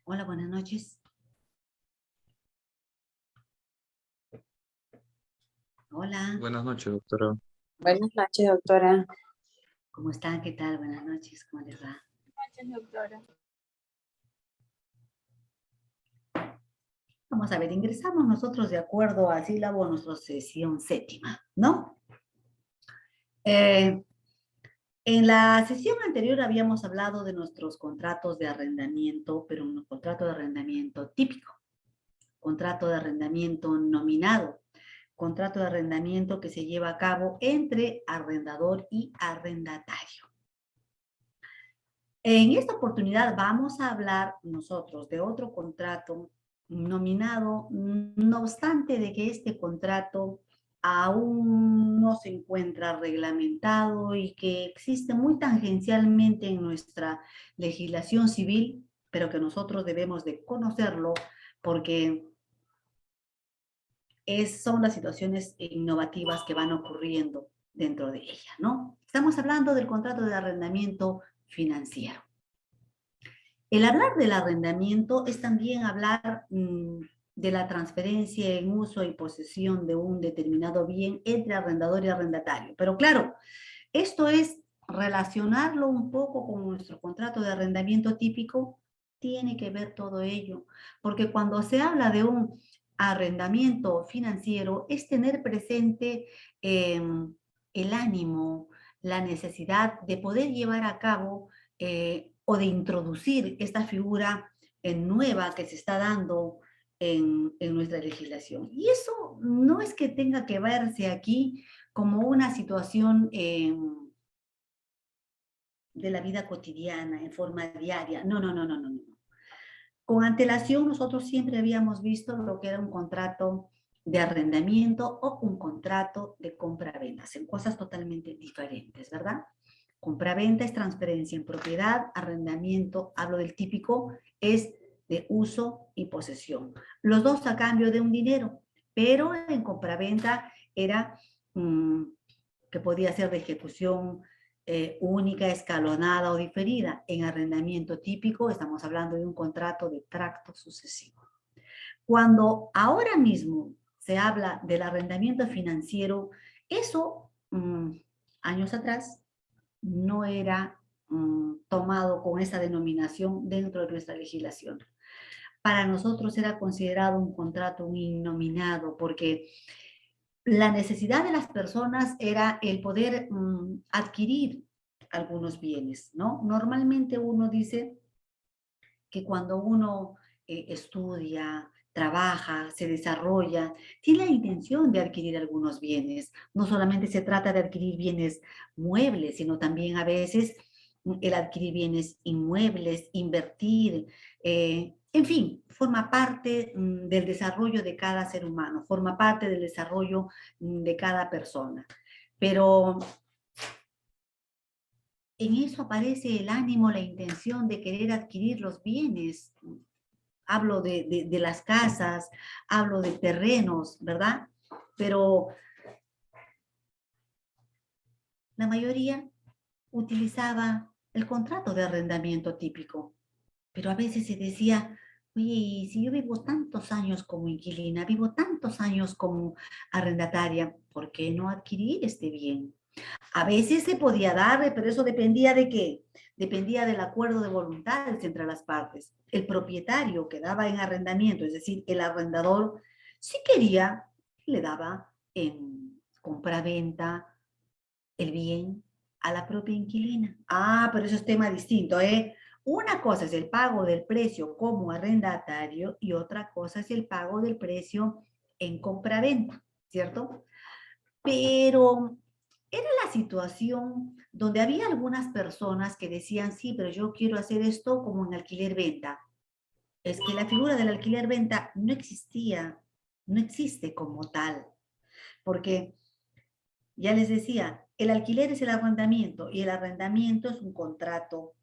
Hola, buenas noches. Hola, Buenas noches, doctora. Buenas noches, doctora. ¿cómo están? ¿Qué tal? Buenas noches, ¿cómo les va? Buenas noches, doctora. Vamos a ver, ingresamos nosotros de acuerdo a sílabo a nuestra sesión séptima, ¿no? En la sesión anterior habíamos hablado de nuestros contratos de arrendamiento, pero un contrato de arrendamiento típico, contrato de arrendamiento nominado, contrato de arrendamiento que se lleva a cabo entre arrendador y arrendatario. En esta oportunidad vamos a hablar nosotros de otro contrato nominado, no obstante de que este contrato aún no se encuentra reglamentado y que existe muy tangencialmente en nuestra legislación civil, pero que nosotros debemos de conocerlo porque son las situaciones innovativas que van ocurriendo dentro de ella, ¿no? Estamos hablando del contrato de arrendamiento financiero. El hablar del arrendamiento es también hablar de la transferencia en uso y posesión de un determinado bien entre arrendador y arrendatario. Pero claro, esto es relacionarlo un poco con nuestro contrato de arrendamiento típico, tiene que ver todo ello, porque cuando se habla de un arrendamiento financiero es tener presente el ánimo, la necesidad de poder llevar a cabo o de introducir esta figura nueva que se está dando en nuestra legislación. Y eso no es que tenga que verse aquí como una situación de la vida cotidiana, en forma diaria. No, no, no, no, no, no. Con antelación nosotros siempre habíamos visto lo que era un contrato de arrendamiento o un contrato de compra-venta. Son cosas totalmente diferentes, ¿verdad? Compra-venta es transferencia en propiedad, arrendamiento, hablo del típico, es de uso y posesión. Los dos a cambio de un dinero, pero en compra-venta era que podía ser de ejecución única, escalonada o diferida. En arrendamiento típico estamos hablando de un contrato de tracto sucesivo. Cuando ahora mismo se habla del arrendamiento financiero, eso años atrás no era tomado con esa denominación dentro de nuestra legislación. Para nosotros era considerado un contrato innominado porque la necesidad de las personas era el poder adquirir algunos bienes, ¿no? Normalmente uno dice que cuando uno estudia, trabaja, se desarrolla, tiene la intención de adquirir algunos bienes. No solamente se trata de adquirir bienes muebles, sino también a veces el adquirir bienes inmuebles, invertir, en fin, forma parte del desarrollo de cada ser humano, forma parte del desarrollo de cada persona. Pero en eso aparece el ánimo, la intención de querer adquirir los bienes. Hablo de las casas, hablo de terrenos, ¿verdad? Pero la mayoría utilizaba el contrato de arrendamiento típico. Pero a veces se decía, oye, si yo vivo tantos años como inquilina, vivo tantos años como arrendataria, ¿por qué no adquirir este bien? A veces se podía dar, pero eso dependía de qué? Dependía del acuerdo de voluntades entre las partes. El propietario que daba en arrendamiento, es decir, el arrendador, si quería, le daba en compra-venta el bien a la propia inquilina. Ah, pero eso es tema distinto, ¿eh? Una cosa es el pago del precio como arrendatario y otra cosa es el pago del precio en compra-venta, ¿cierto? Pero era la situación donde había algunas personas que decían, sí, pero yo quiero hacer esto como en alquiler-venta. Es que la figura del alquiler-venta no existía, no existe como tal, porque ya les decía, el alquiler es el arrendamiento y el arrendamiento es un contrato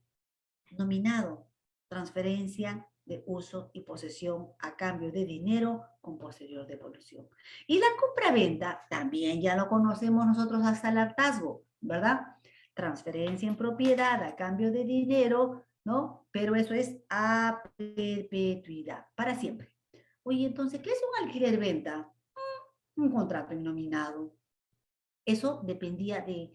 nominado, transferencia de uso y posesión a cambio de dinero con posterior devolución. Y la compra-venta también ya lo conocemos nosotros hasta el hartazgo, ¿verdad? Transferencia en propiedad a cambio de dinero, ¿no? Pero eso es a perpetuidad, para siempre. Oye, entonces, ¿qué es un alquiler-venta? Un contrato innominado. Eso dependía de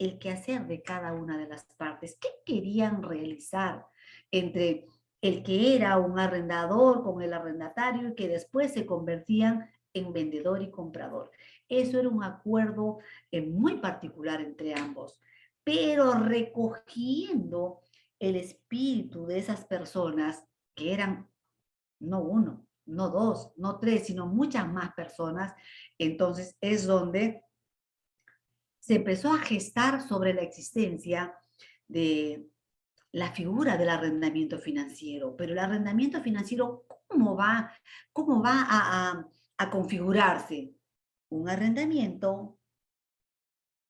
el quehacer de cada una de las partes. ¿Qué querían realizar entre el que era un arrendador con el arrendatario y que después se convertían en vendedor y comprador? Eso era un acuerdo muy particular entre ambos, pero recogiendo el espíritu de esas personas que eran no uno, no dos, no tres, sino muchas más personas, entonces es donde se empezó a gestar sobre la existencia de la figura del arrendamiento financiero. Pero el arrendamiento financiero, cómo va a configurarse? Un arrendamiento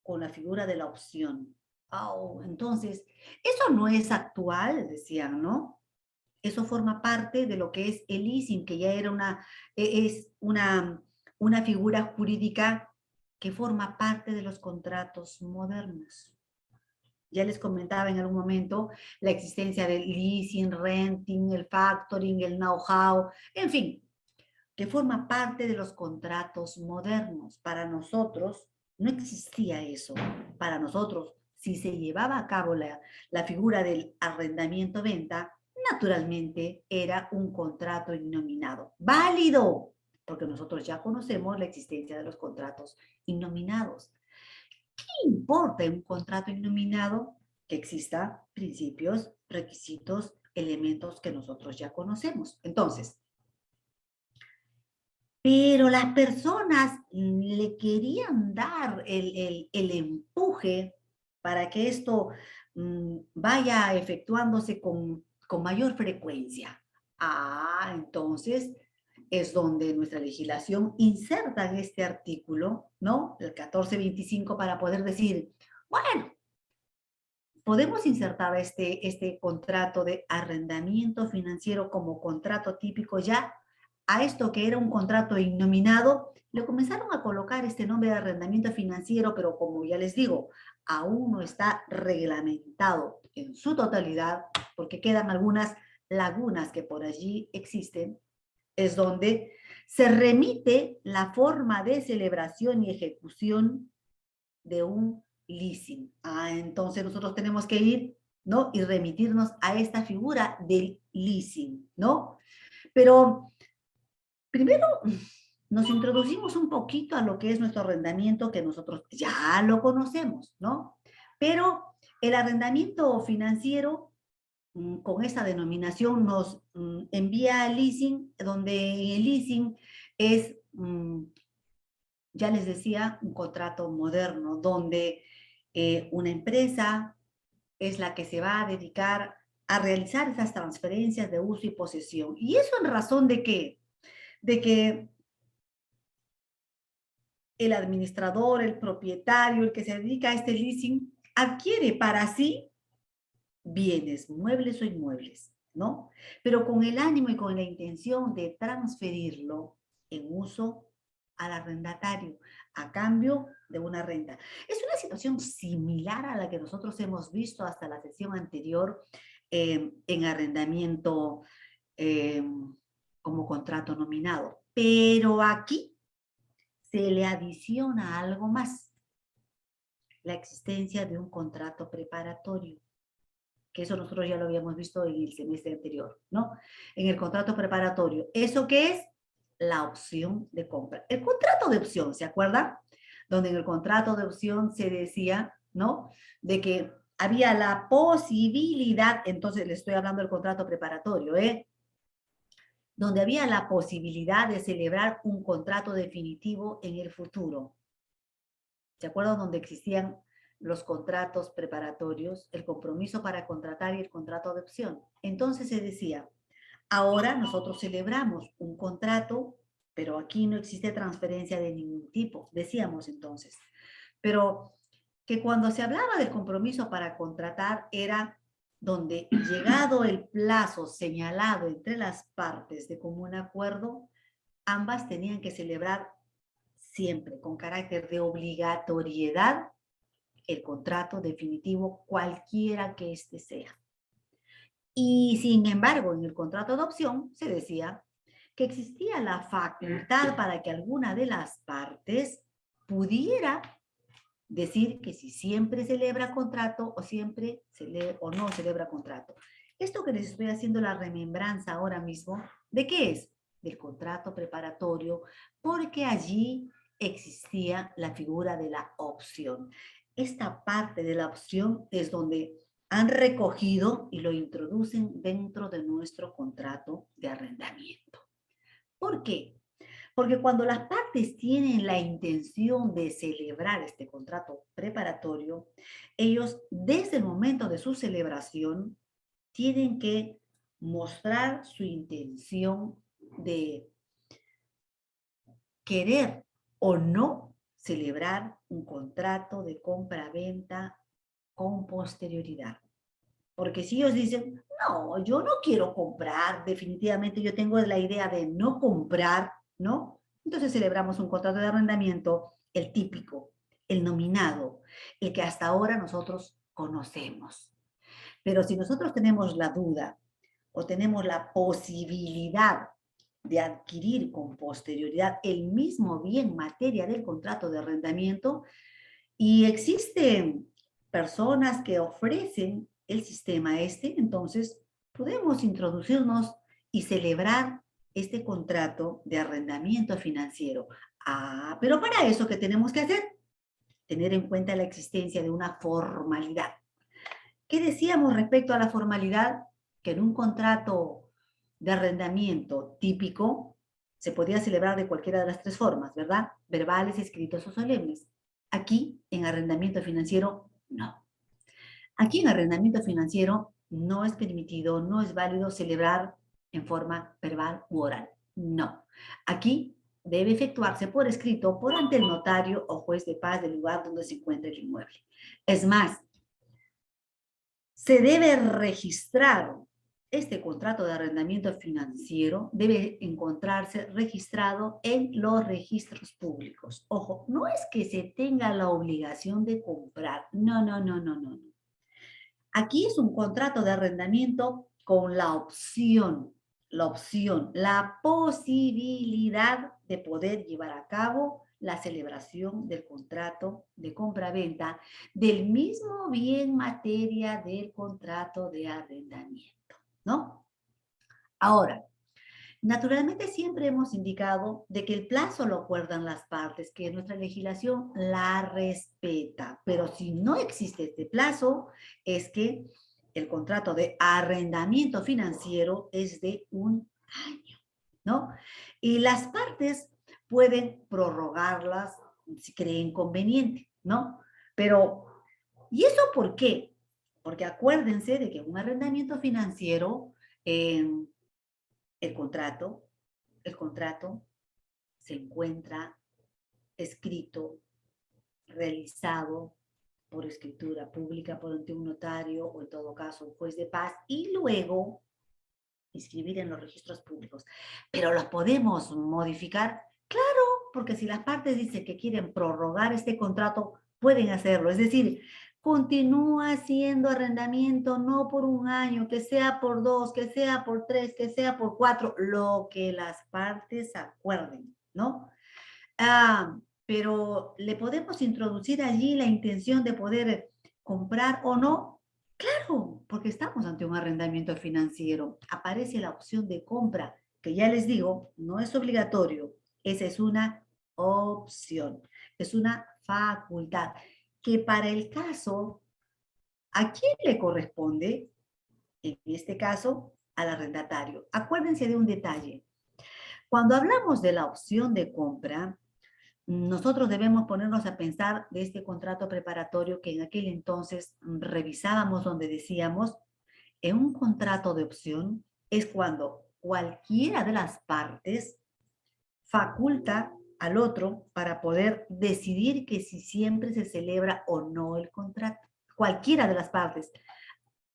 con la figura de la opción. Oh, entonces, eso no es actual, decían, ¿no? Eso forma parte de lo que es el leasing, que ya era es una figura jurídica que forma parte de los contratos modernos. Ya les comentaba en algún momento la existencia del leasing, renting, el factoring, el know-how, en fin, que forma parte de los contratos modernos. Para nosotros no existía eso. Para nosotros, si se llevaba a cabo la figura del arrendamiento-venta, naturalmente era un contrato innominado. ¡Válido! Porque nosotros ya conocemos la existencia de los contratos innominados. ¿Qué importa en un contrato innominado? Que exista principios, requisitos, elementos que nosotros ya conocemos. Entonces, pero las personas le querían dar el empuje para que esto vaya efectuándose con mayor frecuencia. Ah, entonces es donde nuestra legislación inserta en este artículo, ¿no? El 1425 para poder decir, bueno, podemos insertar este contrato de arrendamiento financiero como contrato típico ya. A esto que era un contrato innominado, le comenzaron a colocar este nombre de arrendamiento financiero, pero como ya les digo, aún no está reglamentado en su totalidad, porque quedan algunas lagunas que por allí existen, es donde se remite la forma de celebración y ejecución de un leasing. Ah, entonces nosotros tenemos que ir, ¿no? Y remitirnos a esta figura del leasing, ¿no? Pero primero nos introducimos un poquito a lo que es nuestro arrendamiento, que nosotros ya lo conocemos, ¿no? Pero el arrendamiento financiero, con esta denominación, nos envía al leasing, donde el leasing es, ya les decía, un contrato moderno, donde una empresa es la que se va a dedicar a realizar esas transferencias de uso y posesión. ¿Y eso en razón de qué? De que el administrador, el propietario, el que se dedica a este leasing, adquiere para sí bienes, muebles o inmuebles, ¿no? Pero con el ánimo y con la intención de transferirlo en uso al arrendatario a cambio de una renta. Es una situación similar a la que nosotros hemos visto hasta la sesión anterior en arrendamiento como contrato nominado. Pero aquí se le adiciona algo más, la existencia de un contrato preparatorio, que eso nosotros ya lo habíamos visto en el semestre anterior, ¿no? En el contrato preparatorio. ¿Eso qué es? La opción de compra. El contrato de opción, ¿se acuerdan? Donde en el contrato de opción se decía, ¿no? De que había la posibilidad, entonces le estoy hablando del contrato preparatorio, ¿eh? Donde había la posibilidad de celebrar un contrato definitivo en el futuro. ¿Se acuerdan? Donde existían los contratos preparatorios, el compromiso para contratar y el contrato de opción. Entonces se decía, ahora nosotros celebramos un contrato, pero aquí no existe transferencia de ningún tipo, decíamos entonces. Pero que cuando se hablaba del compromiso para contratar era donde llegado el plazo señalado entre las partes de común acuerdo, ambas tenían que celebrar siempre con carácter de obligatoriedad el contrato definitivo, cualquiera que éste sea. Y sin embargo, en el contrato de opción se decía que existía la facultad para que alguna de las partes pudiera decir que si siempre celebra contrato o siempre o no celebra contrato. Esto que les estoy haciendo la remembranza ahora mismo, ¿de qué es? Del contrato preparatorio, porque allí existía la figura de la opción. Esta parte de la opción es donde han recogido y lo introducen dentro de nuestro contrato de arrendamiento. ¿Por qué? Porque cuando las partes tienen la intención de celebrar este contrato preparatorio, ellos desde el momento de su celebración tienen que mostrar su intención de querer o no celebrar un contrato de compra-venta con posterioridad. Porque si ellos dicen, no, yo no quiero comprar, definitivamente yo tengo la idea de no comprar, ¿no? Entonces celebramos un contrato de arrendamiento, el típico, el nominado, el que hasta ahora nosotros conocemos. Pero si nosotros tenemos la duda o tenemos la posibilidad de adquirir con posterioridad el mismo bien materia del contrato de arrendamiento, y existen personas que ofrecen el sistema este, entonces podemos introducirnos y celebrar este contrato de arrendamiento financiero. Ah, pero para eso, ¿qué tenemos que hacer? Tener en cuenta la existencia de una formalidad. ¿Qué decíamos respecto a la formalidad? Que en un contrato de arrendamiento típico se podía celebrar de cualquiera de las tres formas, ¿verdad? Verbales, escritos o solemnes. Aquí, en arrendamiento financiero, no. Aquí en arrendamiento financiero no es permitido, no es válido celebrar en forma verbal u oral. No. Aquí debe efectuarse por escrito por ante el notario o juez de paz del lugar donde se encuentra el inmueble. Es más, se debe registrar este contrato de arrendamiento financiero, debe encontrarse registrado en los registros públicos. Ojo, no es que se tenga la obligación de comprar. No, no, no, no, no. Aquí es un contrato de arrendamiento con la posibilidad de poder llevar a cabo la celebración del contrato de compra-venta del mismo bien materia del contrato de arrendamiento, ¿no? Ahora, naturalmente siempre hemos indicado de que el plazo lo acuerdan las partes, que nuestra legislación la respeta, pero si no existe este plazo, es que el contrato de arrendamiento financiero es de un año, ¿no? Y las partes pueden prorrogarlas si creen conveniente, ¿no? Pero, ¿y eso por qué? Porque acuérdense de que un arrendamiento financiero, el contrato, el contrato se encuentra escrito, realizado por escritura pública por ante un notario o en todo caso un juez de paz y luego inscribir en los registros públicos. Pero los podemos modificar, claro, porque si las partes dicen que quieren prorrogar este contrato, pueden hacerlo. Es decir, continúa siendo arrendamiento no por un año, que sea por 2, que sea por 3, que sea por 4, lo que las partes acuerden, ¿no? Pero le podemos introducir allí la intención de poder comprar o no. Claro, porque estamos ante un arrendamiento financiero. Aparece la opción de compra, que ya les digo, no es obligatorio. Esa es una opción, es una facultad, que para el caso, ¿a quién le corresponde? En este caso, al arrendatario. Acuérdense de un detalle. Cuando hablamos de la opción de compra, nosotros debemos ponernos a pensar de este contrato preparatorio que en aquel entonces revisábamos donde decíamos, en un contrato de opción es cuando cualquiera de las partes faculta al otro para poder decidir que si siempre se celebra o no el contrato. Cualquiera de las partes.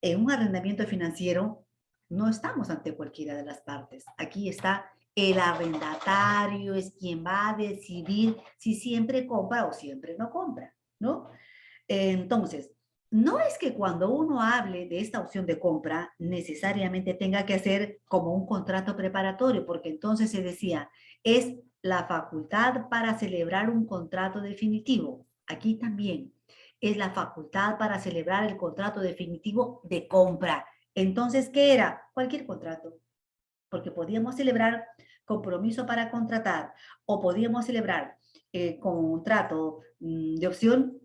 En un arrendamiento financiero no estamos ante cualquiera de las partes. Aquí está el arrendatario, es quien va a decidir si siempre compra o siempre no compra, ¿no? Entonces, no es que cuando uno hable de esta opción de compra necesariamente tenga que hacer como un contrato preparatorio, porque entonces se decía, es la facultad para celebrar un contrato definitivo. Aquí también es la facultad para celebrar el contrato definitivo de compra. Entonces, ¿qué era? Cualquier contrato, porque podíamos celebrar compromiso para contratar o podíamos celebrar contrato de opción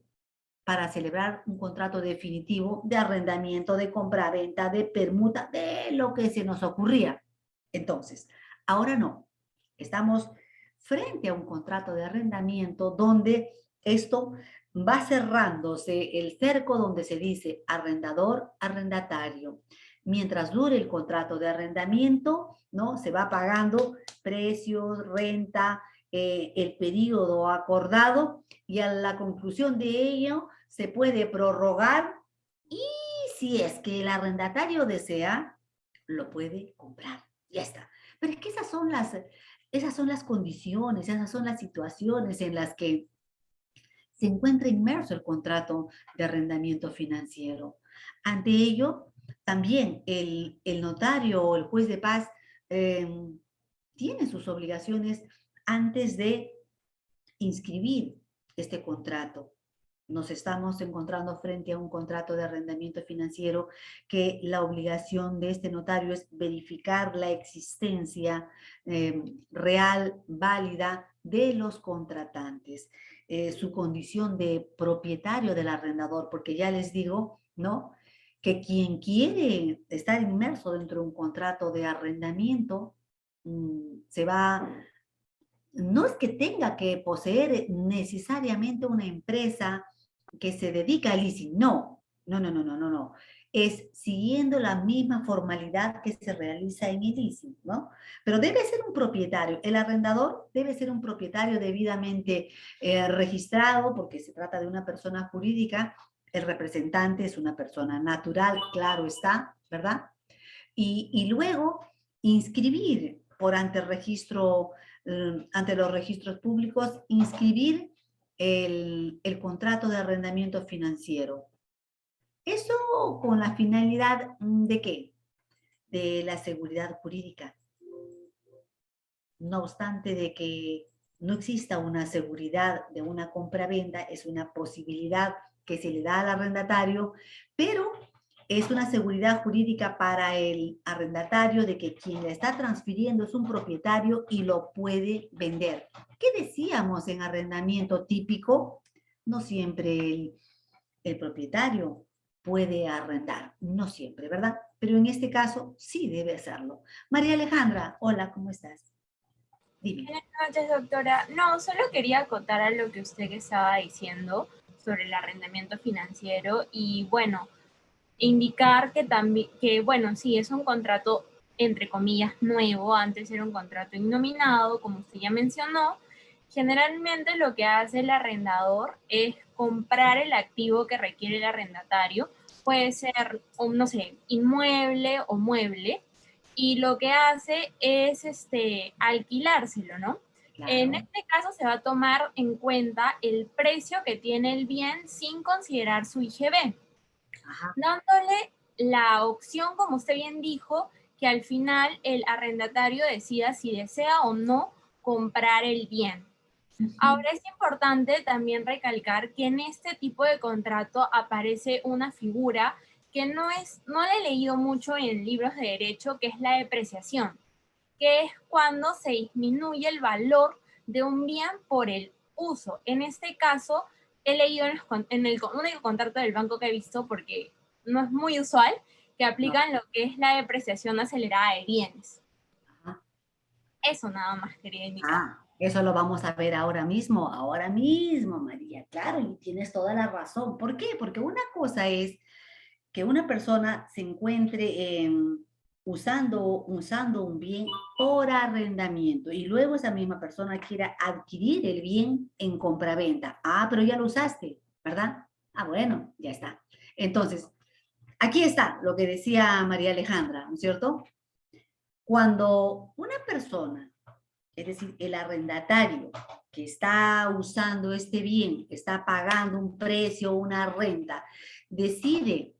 para celebrar un contrato definitivo de arrendamiento, de compra-venta, de permuta, de lo que se nos ocurría. Entonces, ahora no. Estamos frente a un contrato de arrendamiento donde esto va cerrándose el cerco donde se dice arrendador, arrendatario. Mientras dure el contrato de arrendamiento, ¿no? Se va pagando precios, renta, el periodo acordado y a la conclusión de ello se puede prorrogar y si es que el arrendatario desea, lo puede comprar. Ya está. Pero es que esas son las condiciones, esas son las situaciones en las que se encuentra inmerso el contrato de arrendamiento financiero. Ante ello, también el notario o el juez de paz eh, tiene sus obligaciones antes de inscribir este contrato. Nos estamos encontrando frente a un contrato de arrendamiento financiero que la obligación de este notario es verificar la existencia real, válida de los contratantes, su condición de propietario del arrendador, porque ya les digo, ¿no? Que quien quiere estar inmerso dentro de un contrato de arrendamiento se va no es que tenga que poseer necesariamente una empresa que se dedica al leasing, no, no, no, no, no, no, no. Es siguiendo la misma formalidad que se realiza en el leasing, ¿no? Pero debe ser un propietario. El arrendador debe ser un propietario debidamente registrado porque se trata de una persona jurídica. El representante es una persona natural, claro está, ¿verdad? Y luego inscribir por ante los registros públicos, inscribir el contrato de arrendamiento financiero. Eso con la finalidad de ¿qué? De la seguridad jurídica. No obstante de que no exista una seguridad de una compra-venta, es una posibilidad que se le da al arrendatario, pero es una seguridad jurídica para el arrendatario de que quien le está transfiriendo es un propietario y lo puede vender. ¿Qué decíamos en arrendamiento típico? No siempre el propietario puede arrendar, no siempre, ¿verdad? Pero en este caso sí debe hacerlo. María Alejandra, hola, ¿cómo estás? Dime. Buenas noches, doctora. No, solo quería acotar a lo que usted estaba diciendo sobre el arrendamiento financiero y, bueno, indicar que también, que, bueno, sí, es un contrato, entre comillas, nuevo. Antes era un contrato innominado, como usted ya mencionó. Generalmente lo que hace el arrendador es comprar el activo que requiere el arrendatario. Puede ser, no sé, inmueble o mueble, y lo que hace es alquilárselo, ¿no? En Claro. este caso se va a tomar en cuenta el precio que tiene el bien sin considerar su IGB, Ajá. dándole la opción, como usted bien dijo, que al final el arrendatario decida si desea o no comprar el bien. Ujú. Ahora es importante también recalcar que en este tipo de contrato aparece una figura que no la he leído mucho en libros de derecho, que es la depreciación, que es cuando se disminuye el valor de un bien por el uso. En este caso, he leído en el único contrato del banco que he visto, porque no es muy usual, que No. aplican lo que es la depreciación acelerada de bienes. Ajá. Eso nada más quería indicar. Eso lo vamos a ver ahora mismo, María. Claro, y tienes toda la razón. ¿Por qué? Porque una cosa es que una persona se encuentre usando un bien por arrendamiento y luego esa misma persona quiera adquirir el bien en compraventa. Ah, pero ya lo usaste, ¿verdad? Ah, bueno, ya está. Entonces, aquí está lo que decía María Alejandra, ¿no es cierto? Cuando una persona es decir, el arrendatario que está usando este bien, que está pagando un precio, una renta, decide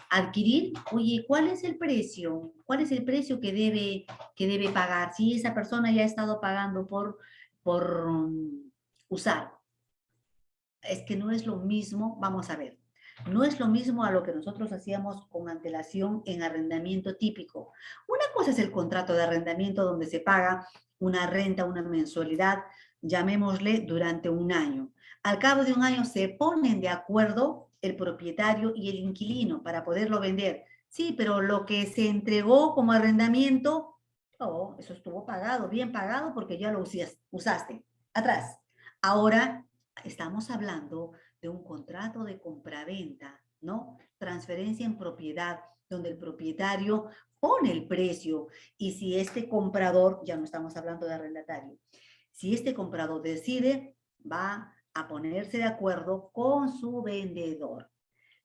adquirir, oye, ¿cuál es el precio? ¿Cuál es el precio que debe pagar? Si esa persona ya ha estado pagando por usar. Es que no es lo mismo, vamos a ver, no es lo mismo a lo que nosotros hacíamos con antelación en arrendamiento típico. Una cosa es el contrato de arrendamiento donde se paga una renta, una mensualidad, llamémosle durante un año. Al cabo de un año se ponen de acuerdo el propietario y el inquilino para poderlo vender. Sí, pero lo que se entregó como arrendamiento, oh, eso estuvo pagado, bien pagado porque ya lo usaste. Atrás. Ahora estamos hablando de un contrato de compraventa, ¿no? Transferencia en propiedad, donde el propietario pone el precio y si este comprador, ya no estamos hablando de arrendatario, si este comprador decide, va a ponerse de acuerdo con su vendedor.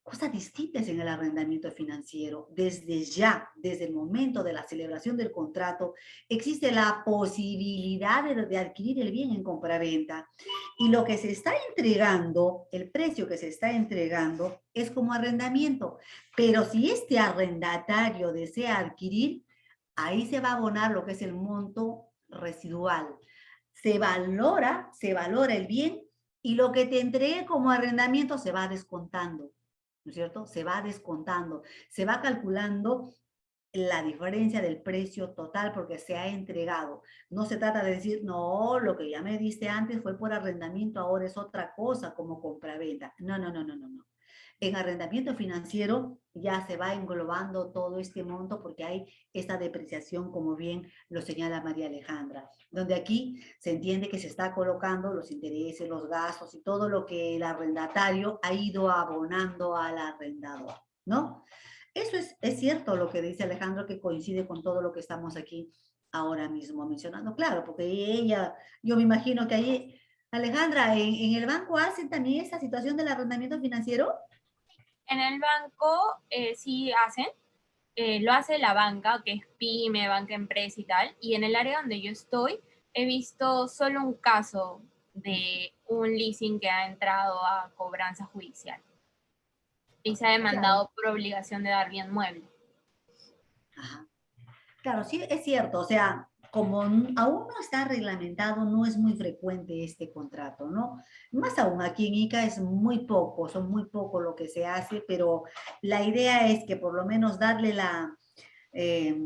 Cosas distintas en el arrendamiento financiero. Desde ya, desde el momento de la celebración del contrato, existe la posibilidad de adquirir el bien en compraventa. Y lo que se está entregando, el precio que se está entregando, es como arrendamiento. Pero si este arrendatario desea adquirir, ahí se va a abonar lo que es el monto residual. Se valora el bien y lo que te entregue como arrendamiento se va descontando. ¿No es cierto? Se va descontando, se va calculando la diferencia del precio total porque se ha entregado. No se trata de decir, no, lo que ya me diste antes fue por arrendamiento, ahora es otra cosa como compraventa. No, no, no, no, no, no. En arrendamiento financiero ya se va englobando todo este monto porque hay esta depreciación, como bien lo señala María Alejandra, donde aquí se entiende que se está colocando los intereses, los gastos y todo lo que el arrendatario ha ido abonando al arrendador, ¿no? Eso es cierto lo que dice Alejandro, que coincide con todo lo que estamos aquí ahora mismo mencionando. Claro, porque ella, yo me imagino que ahí, Alejandra, en el banco hacen también esa situación del arrendamiento financiero. En el banco sí hacen, lo hace la banca, que es pyme, banca empresa y tal, y en el área donde yo estoy he visto solo un caso de un leasing que ha entrado a cobranza judicial y se ha Claro. demandado por obligación de dar bien mueble. Ajá. Claro, sí, es cierto. O sea, como aún no está reglamentado, no es muy frecuente este contrato, ¿no? Más aún aquí en ICA es muy poco, son muy poco lo que se hace, pero la idea es que por lo menos darle eh,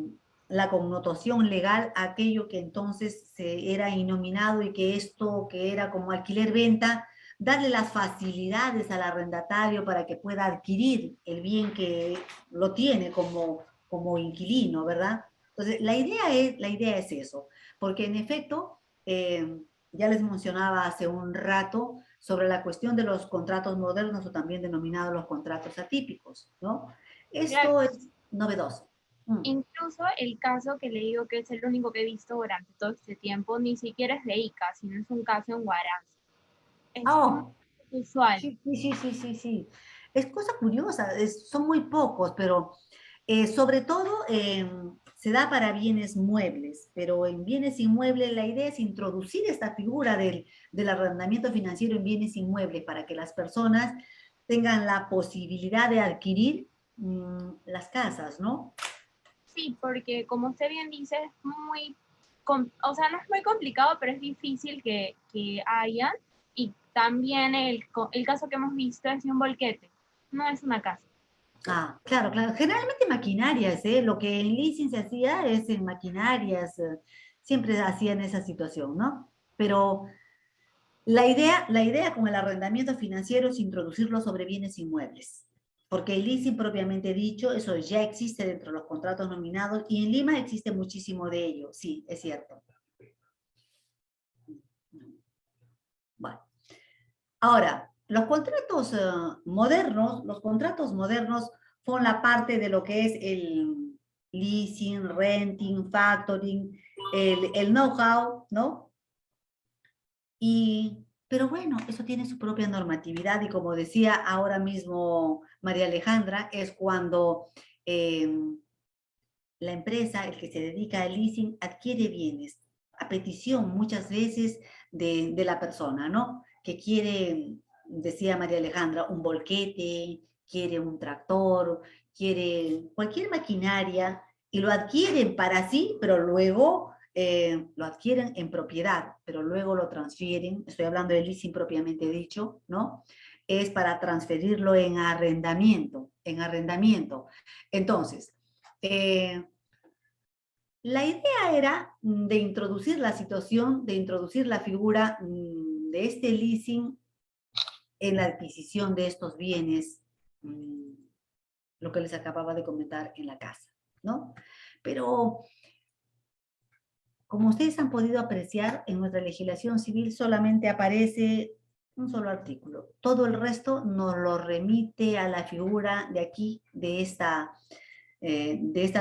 la connotación legal a aquello que entonces era inominado y que esto que era como alquiler-venta, darle las facilidades al arrendatario para que pueda adquirir el bien que lo tiene como inquilino, ¿verdad? Entonces, la idea es eso, porque en efecto, ya les mencionaba hace un rato sobre la cuestión de los contratos modernos o también denominados los contratos atípicos, ¿no? Claro, Esto es novedoso. Mm. incluso el caso que le digo que es el único que he visto durante todo este tiempo, ni siquiera es de ICA, sino es un caso en Huaraz. Es muy Oh, usual. sí, sí, sí, sí, sí, sí. Es cosa curiosa, son muy pocos, pero sobre todo se da para bienes muebles, pero en bienes inmuebles la idea es introducir esta figura del arrendamiento financiero en bienes inmuebles para que las personas tengan la posibilidad de adquirir las casas, ¿no? Sí, porque como usted bien dice, es muy, o sea, no es muy complicado, pero es difícil que haya. Y también el caso que hemos visto es de un volquete, no es una casa. Ah, claro, claro. Generalmente maquinarias, ¿eh? Lo que en leasing se hacía es en maquinarias, siempre hacían esa situación, ¿no? Pero la idea con el arrendamiento financiero es introducirlo sobre bienes inmuebles, porque el leasing propiamente dicho, eso ya existe dentro de los contratos nominados y en Lima existe muchísimo de ello, sí, es cierto. Bueno, ahora, los contratos modernos forman parte de lo que es el leasing, renting, factoring, el know-how, ¿no? Pero bueno, eso tiene su propia normatividad y como decía ahora mismo María Alejandra, es cuando la empresa, el que se dedica al leasing, adquiere bienes a petición muchas veces de la persona, ¿no? Que quiere, decía María Alejandra, un volquete, quiere un tractor, quiere cualquier maquinaria y lo adquieren para sí, pero luego lo adquieren en propiedad, pero luego lo transfieren, estoy hablando de leasing propiamente dicho, ¿no? Es para transferirlo en arrendamiento, en arrendamiento. Entonces, la idea era de introducir la situación, de introducir la figura de este leasing en la adquisición de estos bienes, lo que les acababa de comentar en la casa, ¿no? Pero, como ustedes han podido apreciar, en nuestra legislación civil solamente aparece un solo artículo. Todo el resto nos lo remite a la figura de aquí, de esta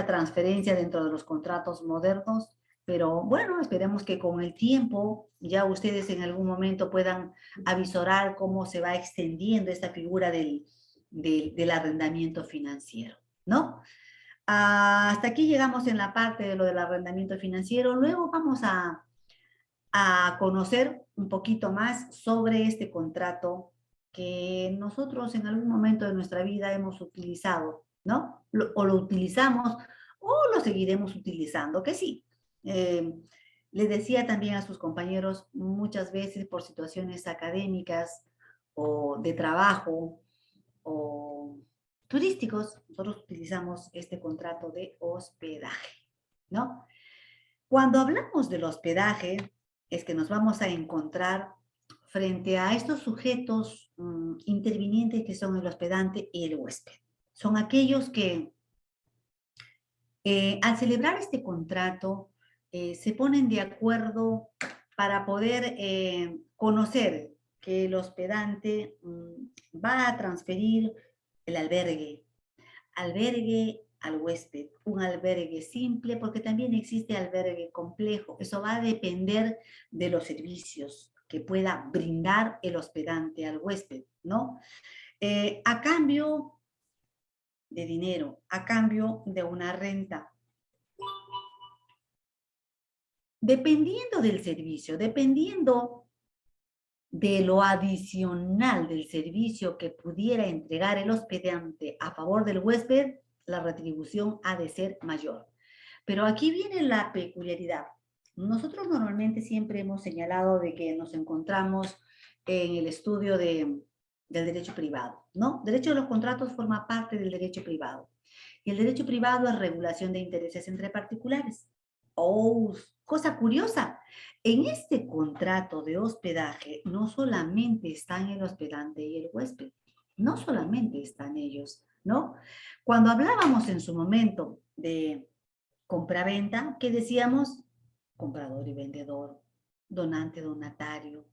transferencia dentro de los contratos modernos, pero bueno, esperemos que con el tiempo ya ustedes en algún momento puedan avisorar cómo se va extendiendo esta figura del arrendamiento financiero, ¿no? Hasta aquí llegamos en la parte de lo del arrendamiento financiero. Luego vamos a conocer un poquito más sobre este contrato que nosotros en algún momento de nuestra vida hemos utilizado, ¿no? O lo utilizamos o lo seguiremos utilizando, que sí. Les decía también a sus compañeros, muchas veces por situaciones académicas o de trabajo o turísticos, nosotros utilizamos este contrato de hospedaje, ¿no? Cuando hablamos del hospedaje, es que nos vamos a encontrar frente a estos sujetos intervinientes que son el hospedante y el huésped. Son aquellos que al celebrar este contrato se ponen de acuerdo para poder conocer que el hospedante va a transferir el albergue al huésped, un albergue simple, porque también existe albergue complejo. Eso va a depender de los servicios que pueda brindar el hospedante al huésped, ¿no? A cambio de dinero, a cambio de una renta. Dependiendo del servicio, dependiendo de lo adicional del servicio que pudiera entregar el hospedante a favor del huésped, la retribución ha de ser mayor. Pero aquí viene la peculiaridad. Nosotros normalmente siempre hemos señalado de que nos encontramos en el estudio del derecho privado, ¿no? Derecho de los contratos forma parte del derecho privado. Y el derecho privado es regulación de intereses entre particulares. Oh, cosa curiosa, en este contrato de hospedaje no solamente están el hospedante y el huésped, no solamente están ellos, ¿no? Cuando hablábamos en su momento de compra-venta, ¿qué decíamos? Comprador y vendedor, donante, donatario,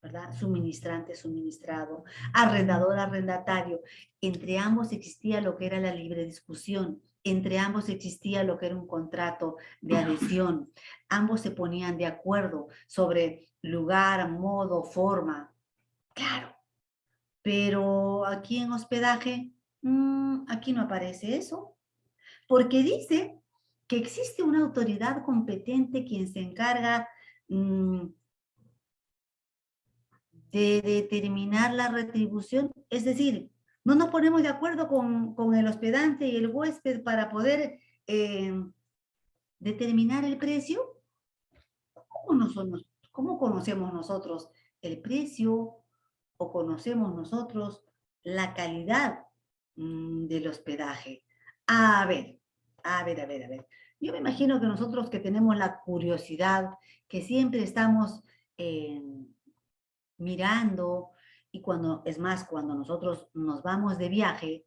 ¿verdad? Suministrante, suministrado, arrendador, arrendatario. Entre ambos existía lo que era la libre discusión. Entre ambos existía lo que era un contrato de adhesión. Ambos se ponían de acuerdo sobre lugar, modo, forma. Claro, pero aquí en hospedaje, aquí no aparece eso, porque dice que existe una autoridad competente quien se encarga de determinar la retribución, es decir, no nos ponemos de acuerdo con el hospedante y el huésped para poder determinar el precio. ¿Cómo conocemos nosotros el precio o conocemos nosotros la calidad del hospedaje? A ver, a ver, a ver, a ver. Yo me imagino que nosotros que tenemos la curiosidad, que siempre estamos mirando y cuando nosotros nos vamos de viaje,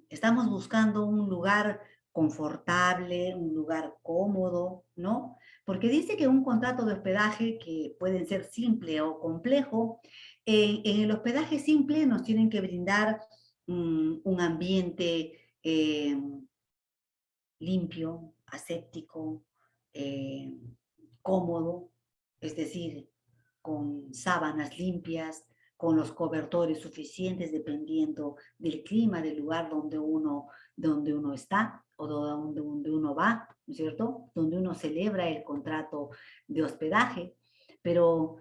estamos buscando un lugar confortable, un lugar cómodo, ¿no? Porque dice que un contrato de hospedaje, que puede ser simple o complejo, en el hospedaje simple nos tienen que brindar un ambiente limpio, aséptico, cómodo, es decir, con sábanas limpias, con los cobertores suficientes dependiendo del clima del lugar donde uno está o donde uno va, ¿no es cierto? Donde uno celebra el contrato de hospedaje. Pero,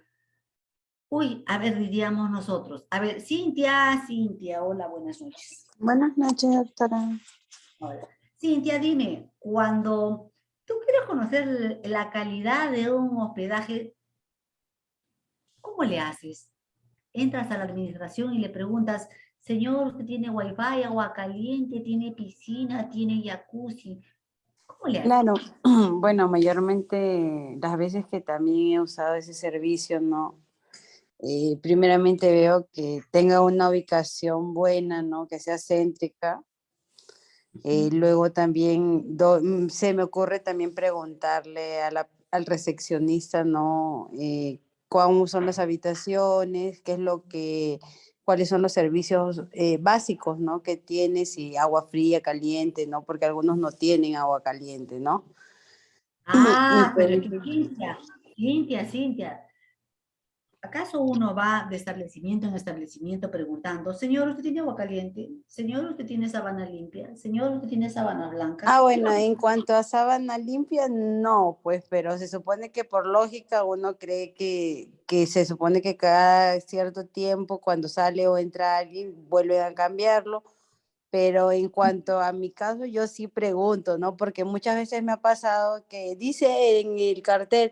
uy, a ver, diríamos nosotros. A ver, Cintia, hola, buenas noches. Buenas noches, doctora. Hola. Cintia, dime, cuando tú quieres conocer la calidad de un hospedaje, ¿cómo le haces? Entras a la administración y le preguntas, señor, ¿usted tiene wifi, agua caliente, tiene piscina, tiene jacuzzi? ¿Cómo le haces? Claro, bueno, mayormente las veces que también he usado ese servicio, ¿no? Primeramente veo que tenga una ubicación buena, ¿no? Que sea céntrica. Luego también se me ocurre también preguntarle al recepcionista, ¿no? ¿Cómo son las habitaciones? ¿Qué es cuáles son los servicios básicos, ¿no? Que tiene, si agua fría, caliente, ¿no? Porque algunos no tienen agua caliente, ¿no? Ah, pero es que Entonces, Cintia, ¿acaso uno va de establecimiento en establecimiento preguntando, señor, ¿usted tiene agua caliente? Señor, ¿usted tiene sábana limpia? Señor, ¿usted tiene sábana blanca? bueno, en cuanto a sábana limpia, no, pues, pero se supone que por lógica uno cree que se supone que cada cierto tiempo, cuando sale o entra alguien, vuelven a cambiarlo. Pero en cuanto a mi caso, yo sí pregunto, ¿no? Porque muchas veces me ha pasado que dice en el cartel,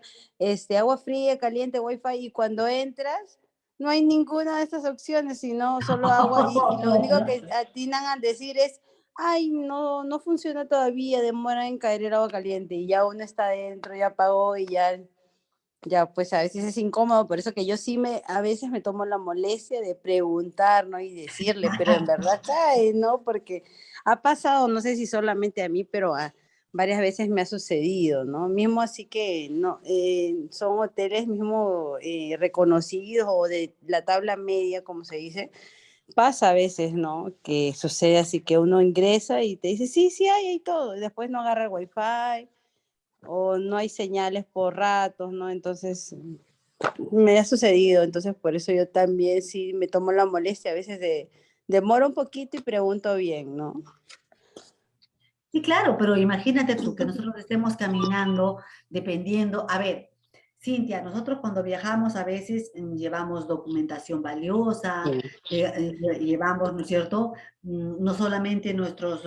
agua fría, caliente, wifi, y cuando entras, no hay ninguna de estas opciones, sino solo agua, y lo único que atinan al decir es, ay, no, no funciona todavía, demora en caer el agua caliente, y ya uno está adentro, ya pagó, y ya pues a veces es incómodo, por eso que yo sí a veces me tomo la molestia de preguntar, ¿no? Y decirle, pero en verdad cae, ¿no? Porque ha pasado, no sé si solamente a mí, pero varias veces me ha sucedido, ¿no? Mismo así que no, son hoteles mismo reconocidos o de la tabla media, como se dice. Pasa a veces, ¿no? Que sucede así que uno ingresa y te dice, sí, sí, hay todo, y después no agarra el wifi o no hay señales por ratos, ¿no? Entonces, me ha sucedido, entonces por eso yo también sí me tomo la molestia a veces demoro un poquito y pregunto bien, ¿no? Sí, claro, pero imagínate tú que nosotros estemos caminando, dependiendo, a ver, Cintia, nosotros cuando viajamos a veces llevamos documentación valiosa, Sí. llevamos, ¿no es cierto? No solamente nuestros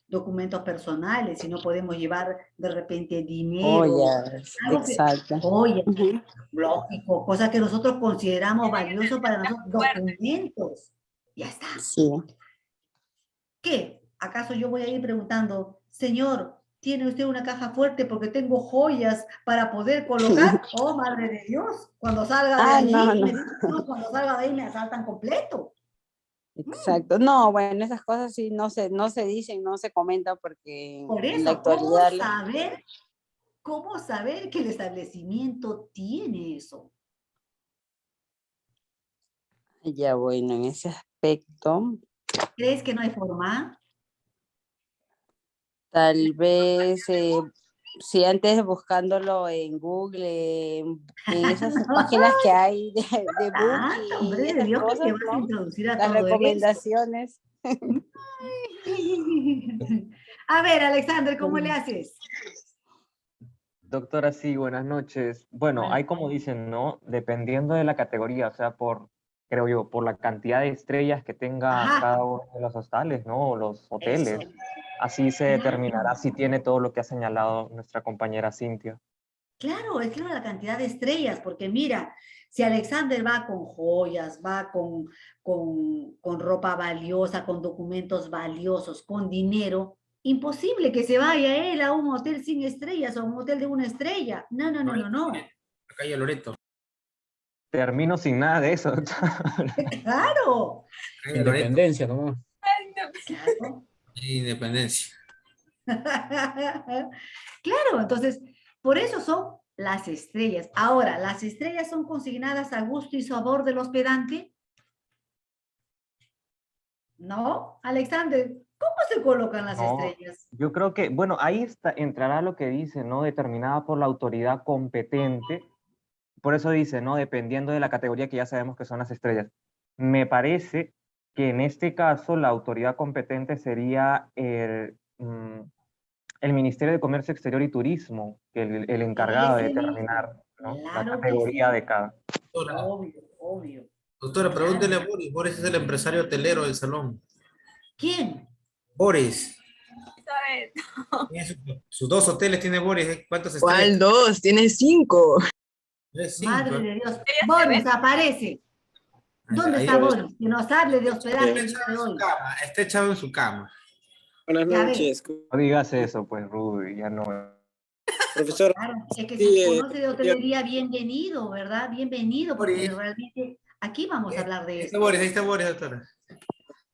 documentos personales, sino podemos llevar de repente dinero, Ollas, algo que, exacto. oye, Ujú. lógico, cosa que nosotros consideramos valioso para nosotros, Fuerte. documentos. Ya está. Sí. ¿Qué? ¿Acaso yo voy a ir preguntando, señor, ¿tiene usted una caja fuerte porque tengo joyas para poder colocar? Oh, madre de Dios, cuando salga de No, allí, no, me dicen, no, cuando salga de ahí me asaltan completo. exacto. No, bueno, esas cosas sí no se dicen, no se comentan porque Por en la eso, actualidad, cómo saber que el establecimiento tiene eso? ya bueno, en ese aspecto, ¿Crees que no hay forma? tal vez, si antes buscándolo en Google, en esas páginas que hay de Ah, Booking y hombre de esas Dios, que te cosas, vas a ¿no? introducir a Las todo esto. recomendaciones. A ver, Alexander, ¿cómo le haces? Doctora, sí, buenas noches. Bueno, Bueno, hay como dicen, ¿no? Dependiendo de la categoría, o sea, creo yo, por la cantidad de estrellas que tenga ajá, cada uno de los hostales, ¿no? O los hoteles. eso. Así se determinará Claro, si tiene todo lo que ha señalado nuestra compañera Cintia. claro, es claro la cantidad de estrellas, porque mira, si Alexander va con joyas, va con ropa valiosa, con documentos valiosos, con dinero, imposible que se vaya él a un hotel sin estrellas o a un hotel de una estrella. No, no, no, no, Loreto, no. la calle Loreto, Termino sin nada de eso, doctora. Claro, calle Loreto, Independencia, ¿no? claro. Independencia. Claro, entonces, por eso son las estrellas. Ahora, ¿las estrellas son consignadas a gusto y sabor del hospedante? No, Alexander, ¿cómo se colocan las No, estrellas? yo creo que, bueno, ahí entrará lo que dice, ¿no? Determinada por la autoridad competente. Por eso dice, ¿no? Dependiendo de la categoría que ya sabemos que son las estrellas. Me parece que en este caso la autoridad competente sería el Ministerio de Comercio Exterior y Turismo, que el encargado de Ese determinar, mismo. ¿no?, la Claro que categoría sí. de cada. Doctora, Obvio, obvio. doctora, pregúntele a Claro. Boris. Boris es el empresario hotelero del salón. ¿Quién? Boris. ¿Sabes? Tiene sus dos hoteles tiene Boris. ¿Cuántas estrellas? ¿Cuál dos? Tiene 5. Es cinco. Madre de Dios. Se ve. Boris, aparece. ¿Dónde Ahí está Pues, Boris? Que nos hable de hospedaje el día está echado de en su hoy. cama. Está echado en su cama. buenas Ya ves. noches, No digas eso, pues, Rudy, ya no. profesor. Claro, es que si Sí, conoce de hotelería, bienvenido, ¿verdad? Bienvenido, porque Boris. realmente aquí vamos a hablar de Ahí está esto. Boris, ahí está Boris, doctora.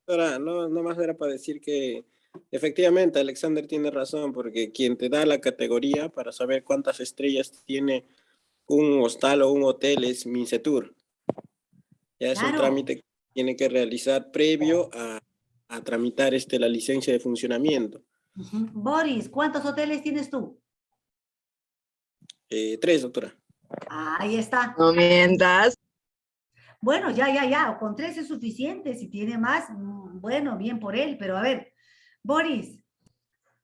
doctora, no más era para decir que efectivamente Alexander tiene razón, porque quien te da la categoría para saber cuántas estrellas tiene un hostal o un hotel es Mincetur. Ya es un Claro. trámite que tiene que realizar previo a tramitar la licencia de funcionamiento. Ujú. Boris, ¿cuántos hoteles tienes tú? 3, doctora. Ahí está. No mientas. Bueno, ya. Con 3 es suficiente. Si tiene más, bueno, bien por él. Pero a ver, Boris,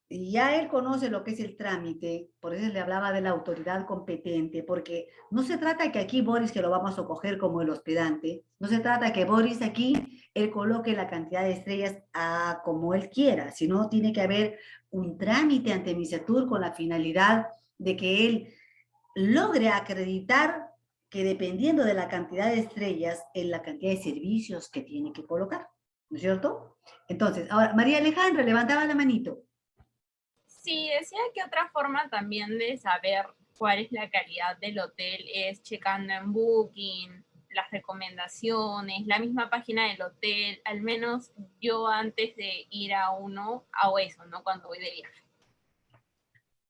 ya él conoce lo que es el trámite, por eso le hablaba de la autoridad competente, porque no se trata que aquí Boris, que lo vamos a coger como el hospedante, no se trata que Boris aquí, él coloque la cantidad de estrellas como él quiera, sino tiene que haber un trámite ante Misetur con la finalidad de que él logre acreditar que dependiendo de la cantidad de estrellas, en la cantidad de servicios que tiene que colocar, ¿no es cierto? Entonces, ahora, María Alejandra levantaba la manito. Sí, decía que otra forma también de saber cuál es la calidad del hotel es checando en Booking, las recomendaciones, la misma página del hotel. Al menos yo antes de ir a uno hago eso, ¿no? Cuando voy de viaje.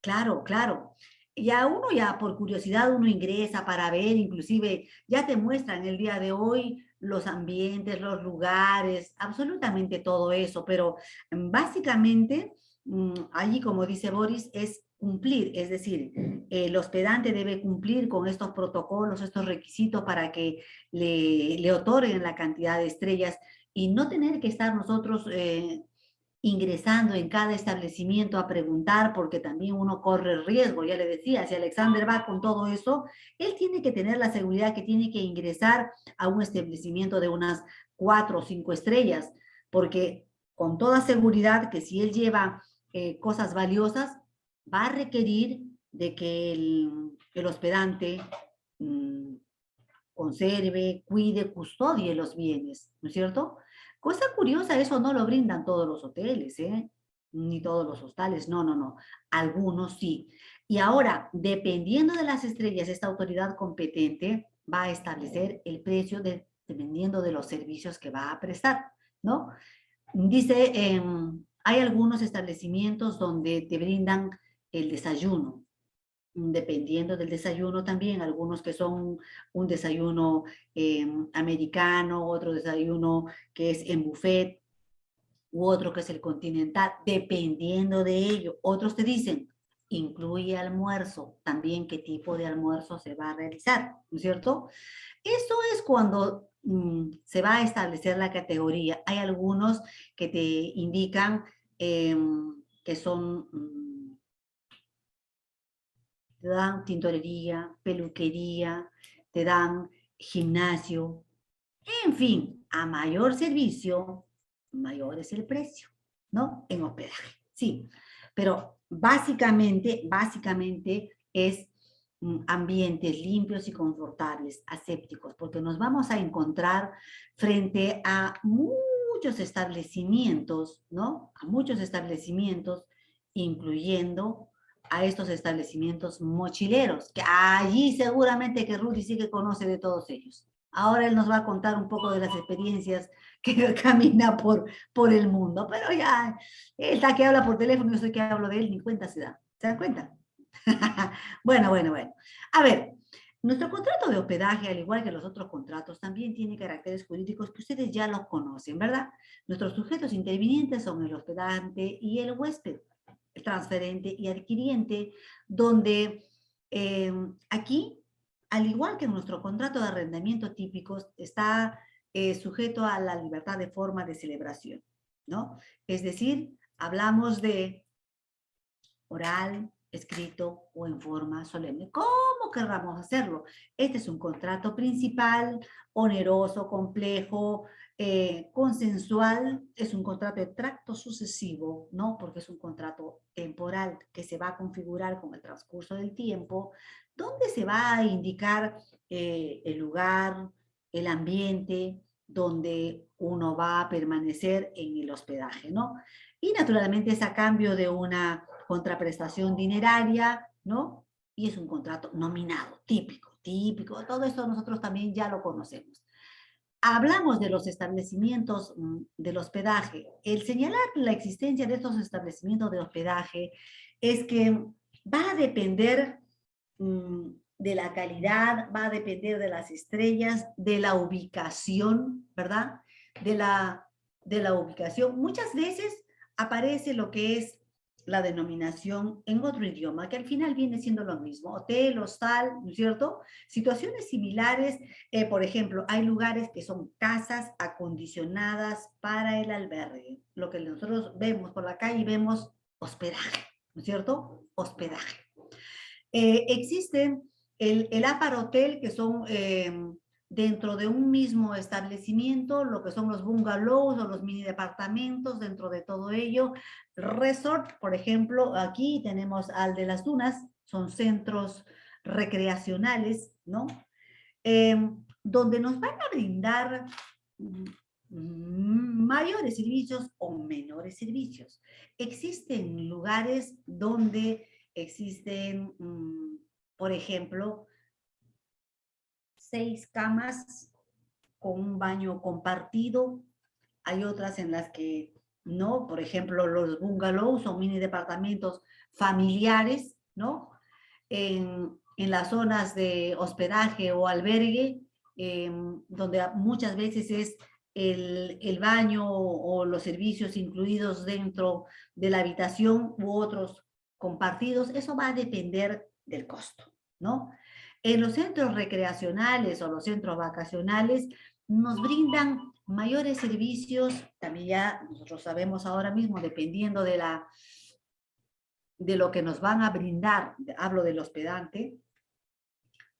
Claro, claro. Ya uno ya por curiosidad uno ingresa para ver, inclusive ya te muestran el día de hoy los ambientes, los lugares, absolutamente todo eso, pero básicamente allí, como dice Boris, es cumplir, es decir, el hospedante debe cumplir con estos protocolos, estos requisitos para que le otorguen la cantidad de estrellas y no tener que estar nosotros ingresando en cada establecimiento a preguntar, porque también uno corre el riesgo, ya le decía, si Alexander va con todo eso, él tiene que tener la seguridad que tiene que ingresar a un establecimiento de unas 4 o 5 estrellas, porque con toda seguridad que si él lleva cosas valiosas, va a requerir de que el hospedante conserve, cuide, custodie los bienes, ¿no es cierto? Cosa curiosa, eso no lo brindan todos los hoteles, ¿eh? Ni todos los hostales, no. Algunos sí. Y ahora, dependiendo de las estrellas, esta autoridad competente va a establecer el precio dependiendo de los servicios que va a prestar, ¿no? Dice, hay algunos establecimientos donde te brindan el desayuno, dependiendo del desayuno también, algunos que son un desayuno americano, otro desayuno que es en buffet, u otro que es el continental, dependiendo de ello. Otros te dicen, incluye almuerzo, también qué tipo de almuerzo se va a realizar, ¿no es cierto? Eso es cuando se va a establecer la categoría. Hay algunos que te indican que son te dan tintorería, peluquería, te dan gimnasio, en fin, a mayor servicio, mayor es el precio, ¿no? En hospedaje, sí. Pero básicamente es ambientes limpios y confortables, asépticos, porque nos vamos a encontrar frente a muchos establecimientos, ¿no? A muchos establecimientos, incluyendo a estos establecimientos mochileros, que allí seguramente que Rudy sí que conoce de todos ellos. Ahora él nos va a contar un poco de las experiencias que camina por el mundo, pero ya, él está que habla por teléfono, yo soy que hablo de él, ni cuenta se da. ¿Se dan cuenta? Bueno. A ver, nuestro contrato de hospedaje, al igual que los otros contratos, también tiene caracteres jurídicos que ustedes ya los conocen, ¿verdad? Nuestros sujetos intervinientes son el hospedante y el huésped, el transferente y adquiriente, donde aquí, al igual que en nuestro contrato de arrendamiento típico, está sujeto a la libertad de forma de celebración, ¿no? Es decir, hablamos de oral, escrito o en forma solemne. ¿Cómo querramos hacerlo? Este es un contrato principal, oneroso, complejo, consensual, es un contrato de tracto sucesivo, ¿no? Porque es un contrato temporal que se va a configurar con el transcurso del tiempo, donde se va a indicar el lugar, el ambiente donde uno va a permanecer en el hospedaje, ¿no? Y naturalmente es a cambio de una contraprestación dineraria, ¿no? Y es un contrato nominado, típico. Todo esto nosotros también ya lo conocemos. Hablamos de los establecimientos del hospedaje. El señalar la existencia de estos establecimientos de hospedaje es que va a depender de la calidad, va a depender de las estrellas, de la ubicación, ¿verdad? De la ubicación. Muchas veces aparece lo que es la denominación en otro idioma, que al final viene siendo lo mismo, hotel, hostal, ¿no es cierto? Situaciones similares, por ejemplo, hay lugares que son casas acondicionadas para el albergue, lo que nosotros vemos por la calle, vemos hospedaje, ¿no es cierto? Hospedaje. Existen el aparhotel, que son dentro de un mismo establecimiento, lo que son los bungalows o los mini departamentos dentro de todo ello. Resort, por ejemplo, aquí tenemos al de las Dunas, son centros recreacionales, ¿no? Donde nos van a brindar mayores servicios o menores servicios. Existen lugares donde existen, por ejemplo, 6 camas con un baño compartido. Hay otras en las que no, por ejemplo, los bungalows o mini departamentos familiares, ¿no? En las zonas de hospedaje o albergue, donde muchas veces es el baño o los servicios incluidos dentro de la habitación u otros compartidos, eso va a depender del costo, ¿no? En los centros recreacionales o los centros vacacionales nos brindan mayores servicios, también ya nosotros sabemos ahora mismo, dependiendo de lo que nos van a brindar, hablo del hospedante,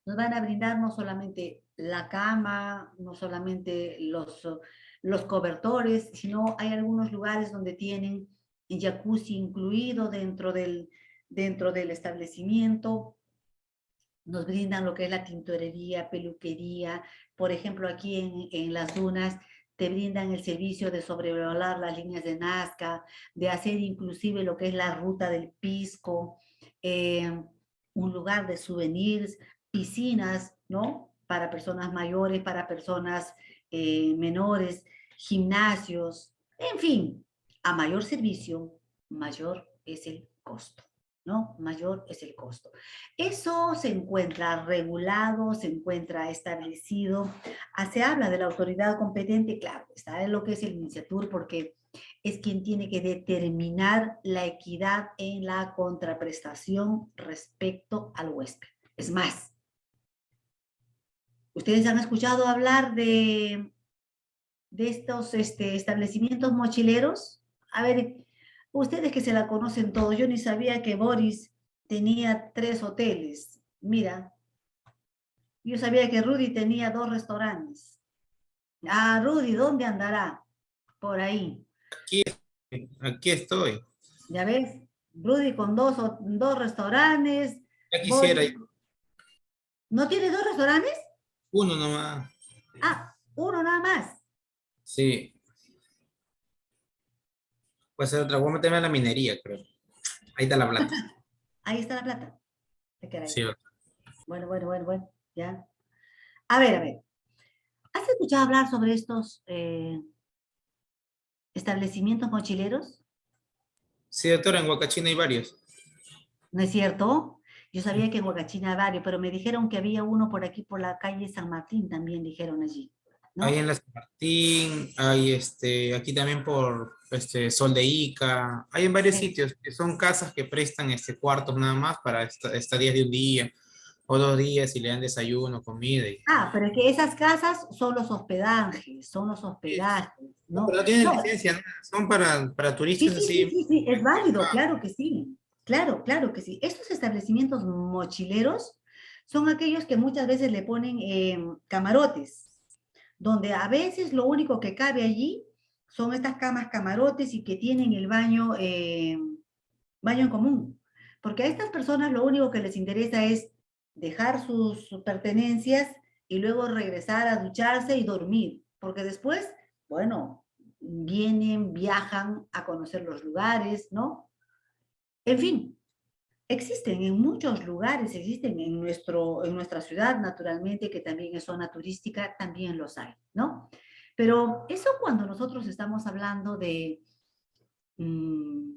nos van a brindar no solamente la cama, no solamente los cobertores, sino hay algunos lugares donde tienen jacuzzi incluido dentro del establecimiento. Nos brindan lo que es la tintorería, peluquería. Por ejemplo, aquí en las Dunas te brindan el servicio de sobrevolar las líneas de Nazca, de hacer inclusive lo que es la ruta del Pisco, un lugar de souvenirs, piscinas, ¿no? Para personas mayores, para personas menores, gimnasios, en fin, a mayor servicio, mayor es el costo, ¿no? Mayor es el costo. Eso se encuentra regulado, se encuentra establecido. Se habla de la autoridad competente, claro, está en lo que es el MINCETUR, porque es quien tiene que determinar la equidad en la contraprestación respecto al huésped. Es más, ¿ustedes han escuchado hablar de estos establecimientos mochileros? A ver, ustedes que se la conocen todos, yo ni sabía que Boris tenía 3 hoteles. Mira, yo sabía que Rudy tenía 2 restaurantes. Ah, Rudy, ¿dónde andará? Por ahí. Aquí estoy. ¿Ya ves? Rudy con 2 restaurantes. Ya quisiera. Boris, ¿no tiene 2 restaurantes? Uno nomás. Ah, 1 nada más. Sí. Pues otra, voy a meterme a la minería, creo. Ahí está la plata. Ahí está la plata. Sí, Bueno, ya. A ver. ¿Has escuchado hablar sobre estos establecimientos mochileros? sí, doctora, en Huacachina hay varios. ¿No es cierto? Yo sabía que en Huacachina hay varios, pero me dijeron que había uno por aquí, por la calle San Martín, también dijeron allí, ¿no? Hay en la San Martín, hay aquí también por Sol de Ica. Hay en varios sitios que son casas que prestan cuartos nada más para estadías de un día o 2 días y le dan desayuno, comida. Ah, pero es que esas casas son los hospedajes, No, ¿no? pero no tienen No, licencia, ¿no? Son para sí, turistas sí, sí, así. sí, sí, es válido, claro que sí. Claro, claro que sí. Estos establecimientos mochileros son aquellos que muchas veces le ponen camarotes, donde a veces lo único que cabe allí son estas camas camarotes y que tienen el baño en común. Porque a estas personas lo único que les interesa es dejar sus pertenencias y luego regresar a ducharse y dormir. Porque después, bueno, vienen, viajan a conocer los lugares, ¿no? En fin, existen en muchos lugares, existen en nuestra ciudad, naturalmente, que también es zona turística, también los hay, ¿no? Pero eso cuando nosotros estamos hablando mm,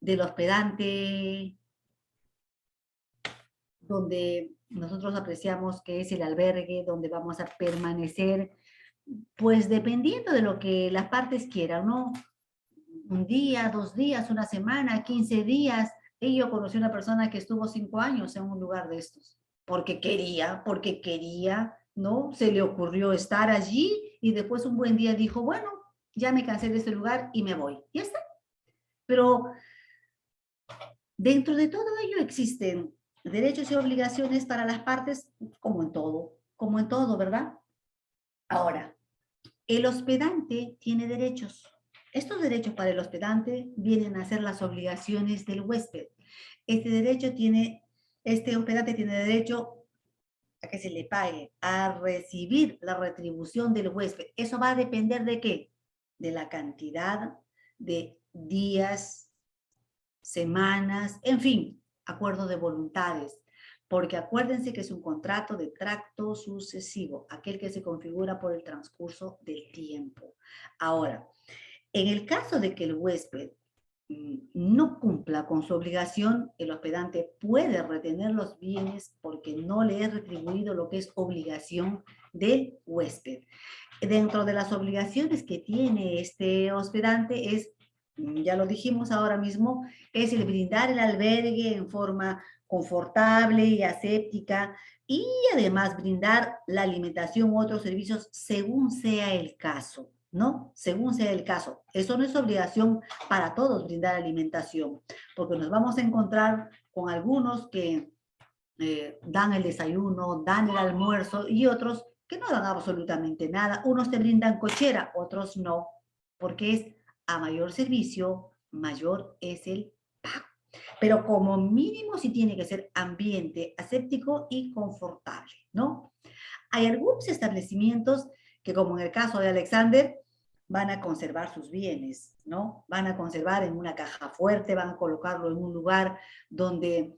del hospedante, donde nosotros apreciamos que es el albergue, donde vamos a permanecer, pues dependiendo de lo que las partes quieran, ¿no? Un día, 2 días, una semana, 15 días. Y yo conocí una persona que estuvo 5 años en un lugar de estos, porque quería, ¿no? Se le ocurrió estar allí y después un buen día dijo, bueno, ya me cansé de este lugar y me voy. Ya está. Pero dentro de todo ello existen derechos y obligaciones para las partes, como en todo, ¿verdad? Ahora, el hospedante tiene derechos. Estos derechos para el hospedante vienen a ser las obligaciones del huésped. Este hospedante tiene derecho a que se le pague, a recibir la retribución del huésped. Eso va a depender de qué? De la cantidad de días, semanas, en fin, acuerdo de voluntades. Porque acuérdense que es un contrato de tracto sucesivo, aquel que se configura por el transcurso del tiempo. Ahora, en el caso de que el huésped no cumpla con su obligación, el hospedante puede retener los bienes porque no le es retribuido lo que es obligación del huésped. Dentro de las obligaciones que tiene este hospedante es, ya lo dijimos ahora mismo, es el brindar el albergue en forma confortable y aséptica y además brindar la alimentación u otros servicios según sea el caso, ¿no? Según sea el caso. Eso no es obligación para todos brindar alimentación, porque nos vamos a encontrar con algunos que dan el desayuno, dan el almuerzo y otros que no dan absolutamente nada. Unos te brindan cochera, otros no, porque es a mayor servicio, mayor es el pago. Pero como mínimo sí tiene que ser ambiente aséptico y confortable, ¿no? Hay algunos establecimientos que, como en el caso de Alexander, van a conservar sus bienes, ¿no? Van a conservar en una caja fuerte, van a colocarlo en un lugar donde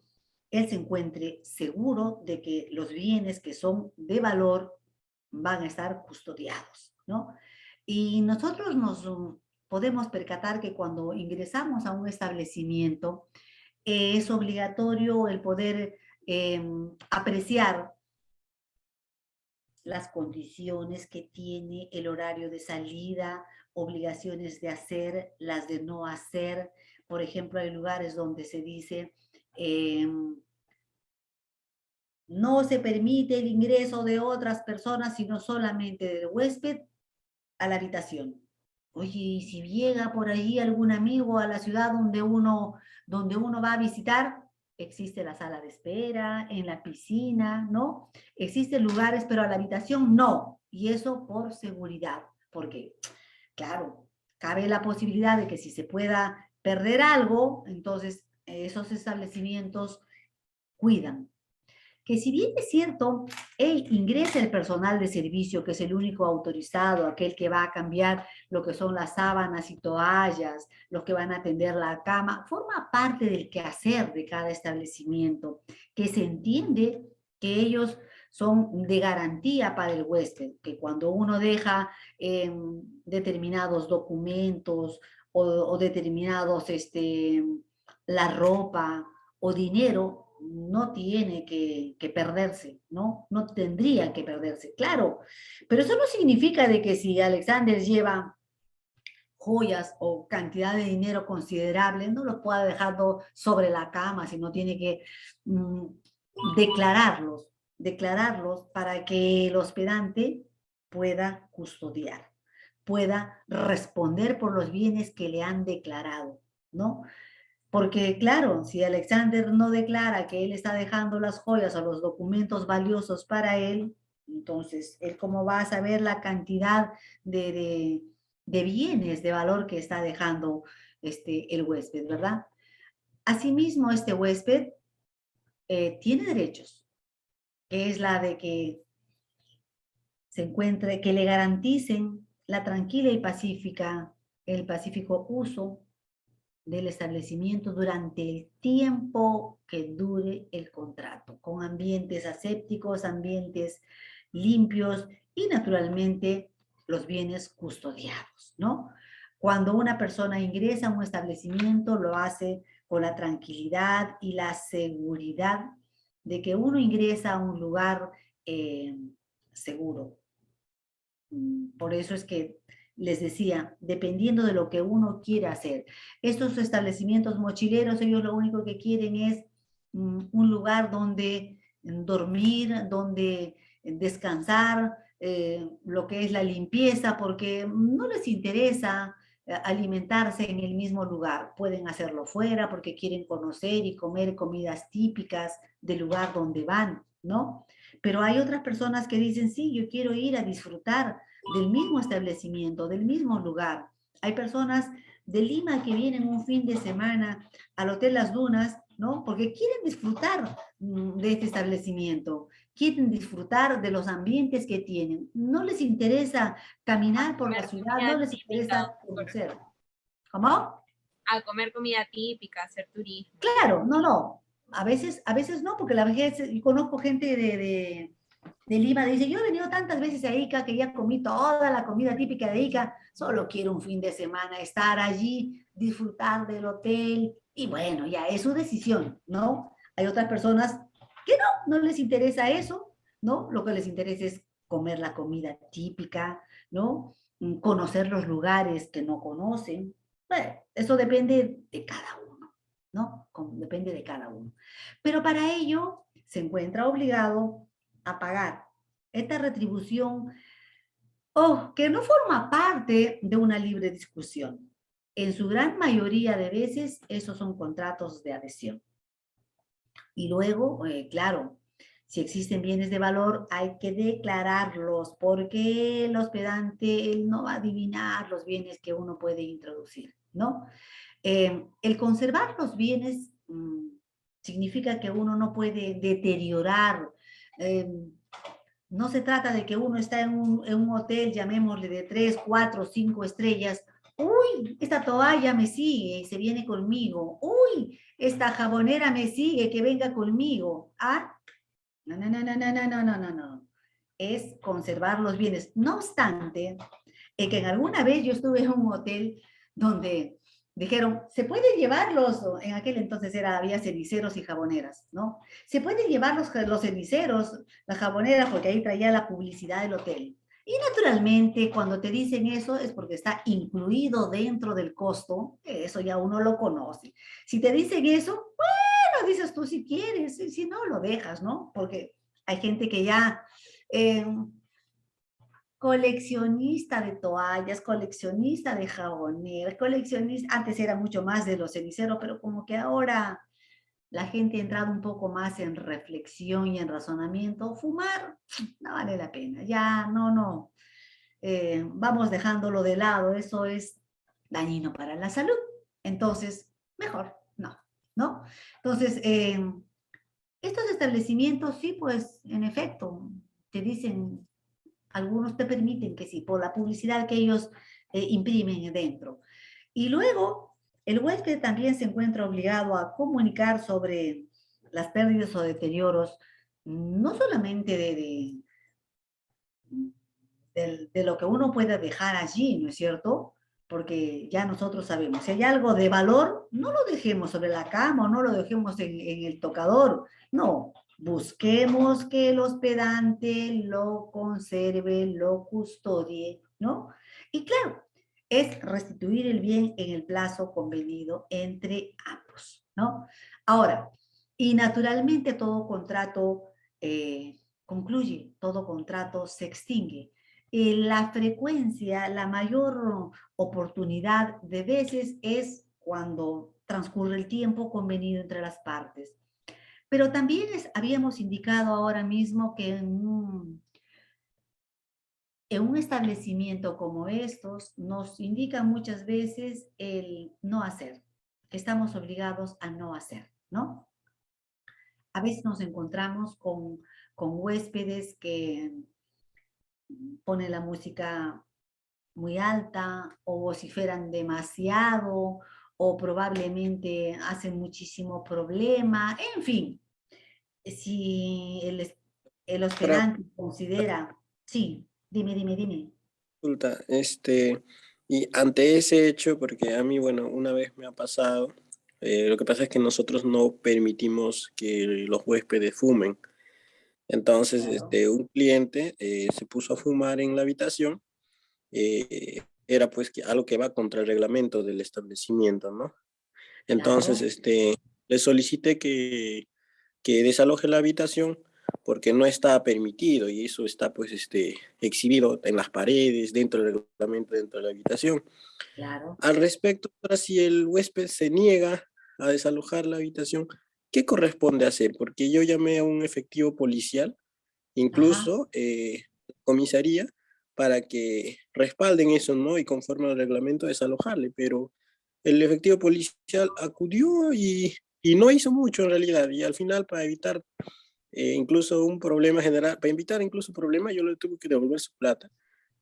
él se encuentre seguro de que los bienes que son de valor van a estar custodiados, ¿no? Y nosotros nos podemos percatar que cuando ingresamos a un establecimiento, es obligatorio el poder apreciar las condiciones que tiene, el horario de salida, obligaciones de hacer, las de no hacer. Por ejemplo, hay lugares donde se dice, no se permite el ingreso de otras personas, sino solamente del huésped a la habitación. Oye, y si llega por ahí algún amigo a la ciudad donde uno va a visitar, existe la sala de espera, en la piscina, ¿no? Existen lugares, pero a la habitación no. Y eso por seguridad, porque, claro, cabe la posibilidad de que si se pueda perder algo, entonces esos establecimientos cuidan. Que si bien es cierto, ingresa el personal de servicio, que es el único autorizado, aquel que va a cambiar lo que son las sábanas y toallas, los que van a atender la cama, forma parte del quehacer de cada establecimiento, que se entiende que ellos son de garantía para el huésped, que cuando uno deja determinados documentos o determinados, la ropa o dinero, no tiene que perderse, ¿no? No tendría que perderse, claro. Pero eso no significa de que si Alexander lleva joyas o cantidad de dinero considerable, no lo pueda dejar sobre la cama, sino tiene que declararlos para que el hospedante pueda custodiar, pueda responder por los bienes que le han declarado, ¿no? Porque claro, si Alexander no declara que él está dejando las joyas o los documentos valiosos para él, entonces él cómo va a saber la cantidad de bienes de valor que está dejando el huésped, ¿verdad? Asimismo, este huésped tiene derechos, que es la de que se encuentre, que le garanticen la tranquila y el pacífico uso del establecimiento durante el tiempo que dure el contrato, con ambientes asépticos, ambientes limpios y naturalmente los bienes custodiados, ¿no? Cuando una persona ingresa a un establecimiento, lo hace con la tranquilidad y la seguridad de que uno ingresa a un lugar seguro. Por eso es que les decía, dependiendo de lo que uno quiera hacer. Estos establecimientos mochileros, ellos lo único que quieren es un lugar donde dormir, donde descansar, lo que es la limpieza, porque no les interesa alimentarse en el mismo lugar. Pueden hacerlo fuera porque quieren conocer y comer comidas típicas del lugar donde van, ¿no? Pero hay otras personas que dicen, sí, yo quiero ir a disfrutar del mismo establecimiento, del mismo lugar. Hay personas de Lima que vienen un fin de semana al Hotel Las Dunas, ¿no? Porque quieren disfrutar de este establecimiento, quieren disfrutar de los ambientes que tienen. No les interesa caminar por la ciudad, no les interesa conocer. ¿Cómo? A comer comida típica, hacer turismo. Claro, no. A veces no, porque la vez yo conozco gente de Lima, dice, yo he venido tantas veces a Ica que ya comí toda la comida típica de Ica, solo quiero un fin de semana estar allí, disfrutar del hotel, y bueno, ya es su decisión, ¿no? Hay otras personas que no les interesa eso, ¿no? Lo que les interesa es comer la comida típica, ¿no? Conocer los lugares que no conocen. Bueno, eso depende de cada uno, ¿no? Depende de cada uno. Pero para ello se encuentra obligado a pagar esta retribución que no forma parte de una libre discusión. En su gran mayoría de veces, esos son contratos de adhesión. Y luego, claro, si existen bienes de valor, hay que declararlos, porque el hospedante él no va a adivinar los bienes que uno puede introducir, ¿no? El conservar los bienes significa que uno no puede deteriorar. No se trata de que uno está en un hotel, llamémosle de 3, 4, 5 estrellas. Uy, esta toalla me sigue y se viene conmigo. Uy, esta jabonera me sigue, que venga conmigo. ¿Ah? No. Es conservar los bienes. No obstante, que en alguna vez yo estuve en un hotel donde dijeron, se pueden llevarlos, en aquel entonces había ceniceros y jaboneras, ¿no? Se pueden llevar los ceniceros, las jaboneras, porque ahí traía la publicidad del hotel. Y naturalmente, cuando te dicen eso, es porque está incluido dentro del costo, eso ya uno lo conoce. Si te dicen eso, bueno, dices tú si quieres, si no, lo dejas, ¿no? Porque hay gente que ya... coleccionista de toallas, coleccionista de jaboneras, coleccionista, antes era mucho más de los ceniceros, pero como que ahora la gente ha entrado un poco más en reflexión y en razonamiento. Fumar no vale la pena, ya no, vamos dejándolo de lado, eso es dañino para la salud, entonces mejor no. Entonces, estos establecimientos sí, pues en efecto, te dicen, algunos te permiten que sí, por la publicidad que ellos imprimen dentro. Y luego, el huésped también se encuentra obligado a comunicar sobre las pérdidas o deterioros, no solamente de lo que uno puede dejar allí, ¿no es cierto? Porque ya nosotros sabemos, si hay algo de valor, no lo dejemos sobre la cama o no lo dejemos en el tocador, no. Busquemos que el hospedante lo conserve, lo custodie, ¿no? Y claro, es restituir el bien en el plazo convenido entre ambos, ¿no? Ahora, Y naturalmente todo contrato concluye, todo contrato se extingue. La frecuencia, la mayor oportunidad de veces es cuando transcurre el tiempo convenido entre las partes. Pero también habíamos indicado ahora mismo que en un establecimiento como estos nos indica muchas veces el no hacer, que estamos obligados a no hacer, ¿no? A veces nos encontramos con huéspedes que ponen la música muy alta o vociferan demasiado o probablemente hacen muchísimo problema, en fin, si el Para hospedante considera, sí, dime. consulta, y ante ese hecho, porque a mí, bueno, una vez me ha pasado, lo que pasa es que nosotros no permitimos que los huéspedes fumen. Entonces, Claro. un cliente se puso a fumar en la habitación. Era pues que algo que va contra el reglamento del establecimiento, ¿no? Entonces, Claro. le solicité que desaloje la habitación porque no está permitido y eso está pues exhibido en las paredes, dentro del reglamento, dentro de la habitación. Claro. Al respecto, ahora si el huésped se niega a desalojar la habitación, ¿qué corresponde hacer? Porque yo llamé a un efectivo policial, Ajá. incluso comisaría, para que respalden eso, ¿no? Y conforme al reglamento desalojarle, pero el efectivo policial acudió y no hizo mucho en realidad, y al final para evitar incluso un problema general, para evitar incluso problemas, yo le tuve que devolver su plata,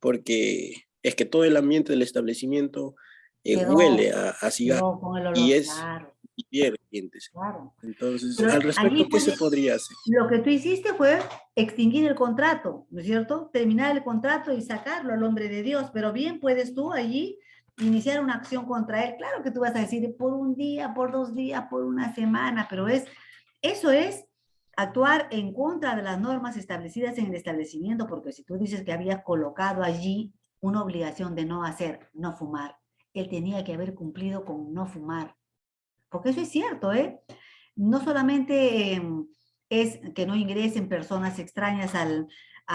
porque es que todo el ambiente del establecimiento huele Quedó, a cigarro quedó con el y olor, es claro, hielo, siéntese. claro. Entonces, Pero al allí respecto, ¿qué se puede, podría hacer? lo que tú hiciste fue extinguir el contrato, ¿no es cierto? Terminar el contrato y sacarlo al hombre de Dios, pero bien puedes tú allí iniciar una acción contra él. Claro que tú vas a decir por un día, por 2 días, por una semana, pero eso es actuar en contra de las normas establecidas en el establecimiento, porque si tú dices que había colocado allí una obligación de no hacer, no fumar, él tenía que haber cumplido con no fumar, porque eso es cierto, ¿eh? No solamente es que no ingresen personas extrañas a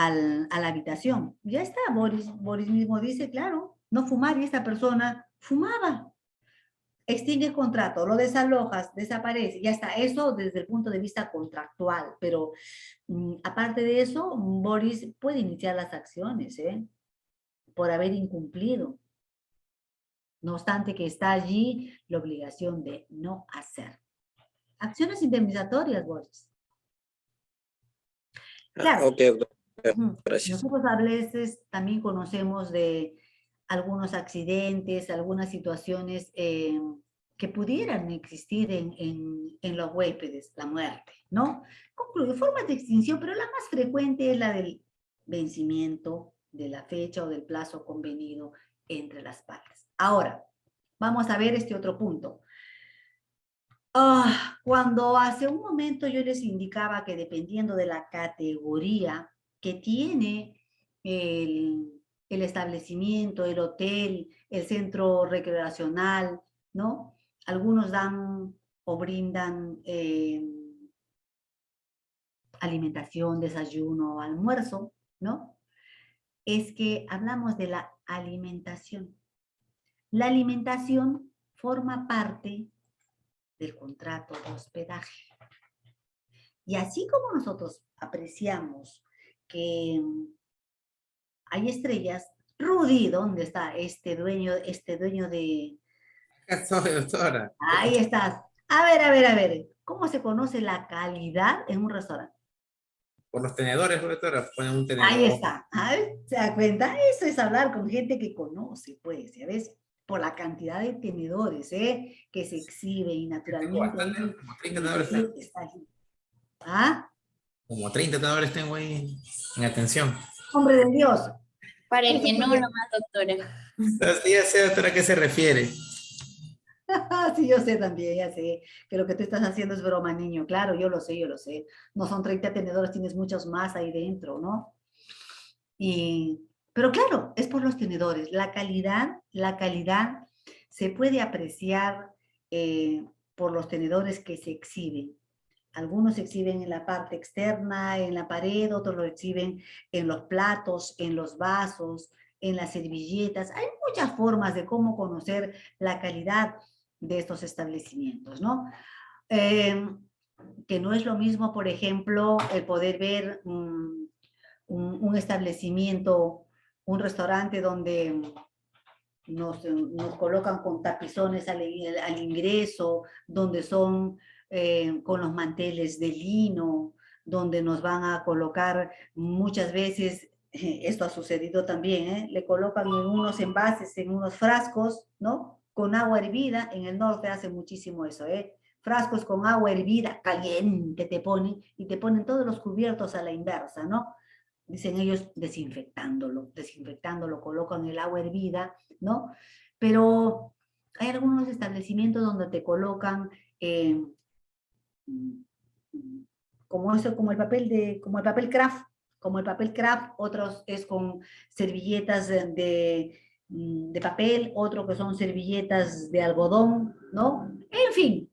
la habitación. Ya está, Boris mismo dice, claro, no fumar, y esta persona fumaba. Extingue el contrato, lo desalojas, desaparece, ya está. Eso desde el punto de vista contractual, pero aparte de eso, Boris puede iniciar las acciones, ¿eh? Por haber incumplido. No obstante que está allí la obligación de no hacer. Acciones indemnizatorias, Boris. Ah, Claro, ok, doctor, gracias. nosotros a veces también conocemos de algunos accidentes, algunas situaciones que pudieran existir en los huéspedes, la muerte, ¿no? Concluye, formas de extinción, pero la más frecuente es la del vencimiento de la fecha o del plazo convenido entre las partes. Ahora, vamos a ver este otro punto. Cuando hace un momento yo les indicaba que dependiendo de la categoría que tiene el establecimiento, el hotel, el centro recreacional, ¿no? Algunos dan o brindan alimentación, desayuno, almuerzo, ¿no? Es que hablamos de la alimentación. La alimentación forma parte del contrato de hospedaje. Y así como nosotros apreciamos que hay estrellas, Rudy, ¿dónde está este dueño de... Acá estoy, doctora. Ahí estás. A ver, ¿cómo se conoce la calidad en un restaurante? Por los tenedores, doctora, ponen un Ahí tenedor. está. ¿Se da cuenta? Eso es hablar con gente que conoce, pues, ¿ya ves? Por la cantidad de tenedores, que se exhibe y Tengo naturalmente bastante, ahí como el 30 tenedores tengo. interior está ahí. ¿Ah? Como 30 tenedores tengo ahí en atención. Hombre de Dios. Para el Eso menú porque nomás, doctora. Entonces, ya sé, doctora, a qué se refiere. sí, yo sé también, ya sé que lo que tú estás haciendo es broma, niño. Claro, yo lo sé, yo lo sé. No son 30 tenedores, tienes muchos más ahí dentro, ¿no? Pero claro, es por los tenedores. La calidad se puede apreciar por los tenedores que se exhiben. Algunos se exhiben en la parte externa, en la pared, otros lo exhiben en los platos, en los vasos, en las servilletas. Hay muchas formas de cómo conocer la calidad de estos establecimientos, ¿no? Que no es lo mismo, por ejemplo, el poder ver un establecimiento, un restaurante donde nos colocan con tapizones al ingreso, donde son con los manteles de lino, donde nos van a colocar muchas veces, esto ha sucedido también, le colocan en unos envases, en unos frascos, ¿no? Con agua hervida, en el norte hace muchísimo eso, frascos con agua hervida, caliente te ponen, y te ponen todos los cubiertos a la inversa, ¿no? Dicen ellos desinfectándolo, colocan el agua hervida, ¿no? Pero hay algunos establecimientos donde te colocan como eso, como el papel craft, otros es con servilletas de papel, otro que son servilletas de algodón, ¿no? En fin,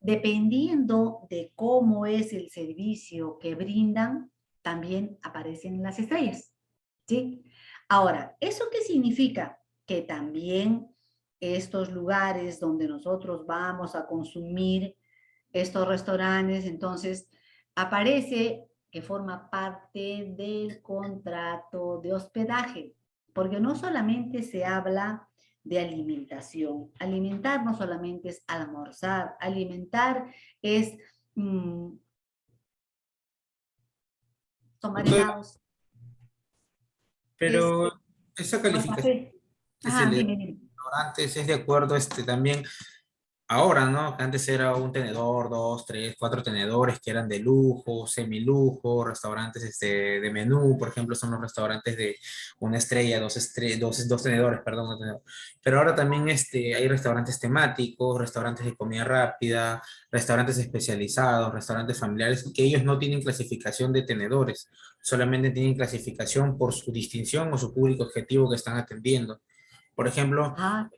dependiendo de cómo es el servicio que brindan, también aparecen las estrellas, ¿sí? Ahora, ¿eso qué significa? Que también estos lugares donde nosotros vamos a consumir, estos restaurantes, entonces aparece que forma parte del contrato de hospedaje, porque no solamente se habla de alimentación. Alimentar no solamente es almorzar, alimentar es tomar Doctora, helados, es pero esa tomar calificación café. que se Ajá, le da dime, dime. a restaurantes es de acuerdo también. Ahora, ¿no? Que antes era un tenedor, dos, tres, cuatro tenedores que eran de lujo, semilujo, restaurantes de menú, por ejemplo, son los restaurantes de una estrella, dos tenedores, perdón. Un tenedor. Pero ahora también hay restaurantes temáticos, restaurantes de comida rápida, restaurantes especializados, restaurantes familiares, que ellos no tienen clasificación de tenedores, solamente tienen clasificación por su distinción o su público objetivo que están atendiendo. Por ejemplo, Ah,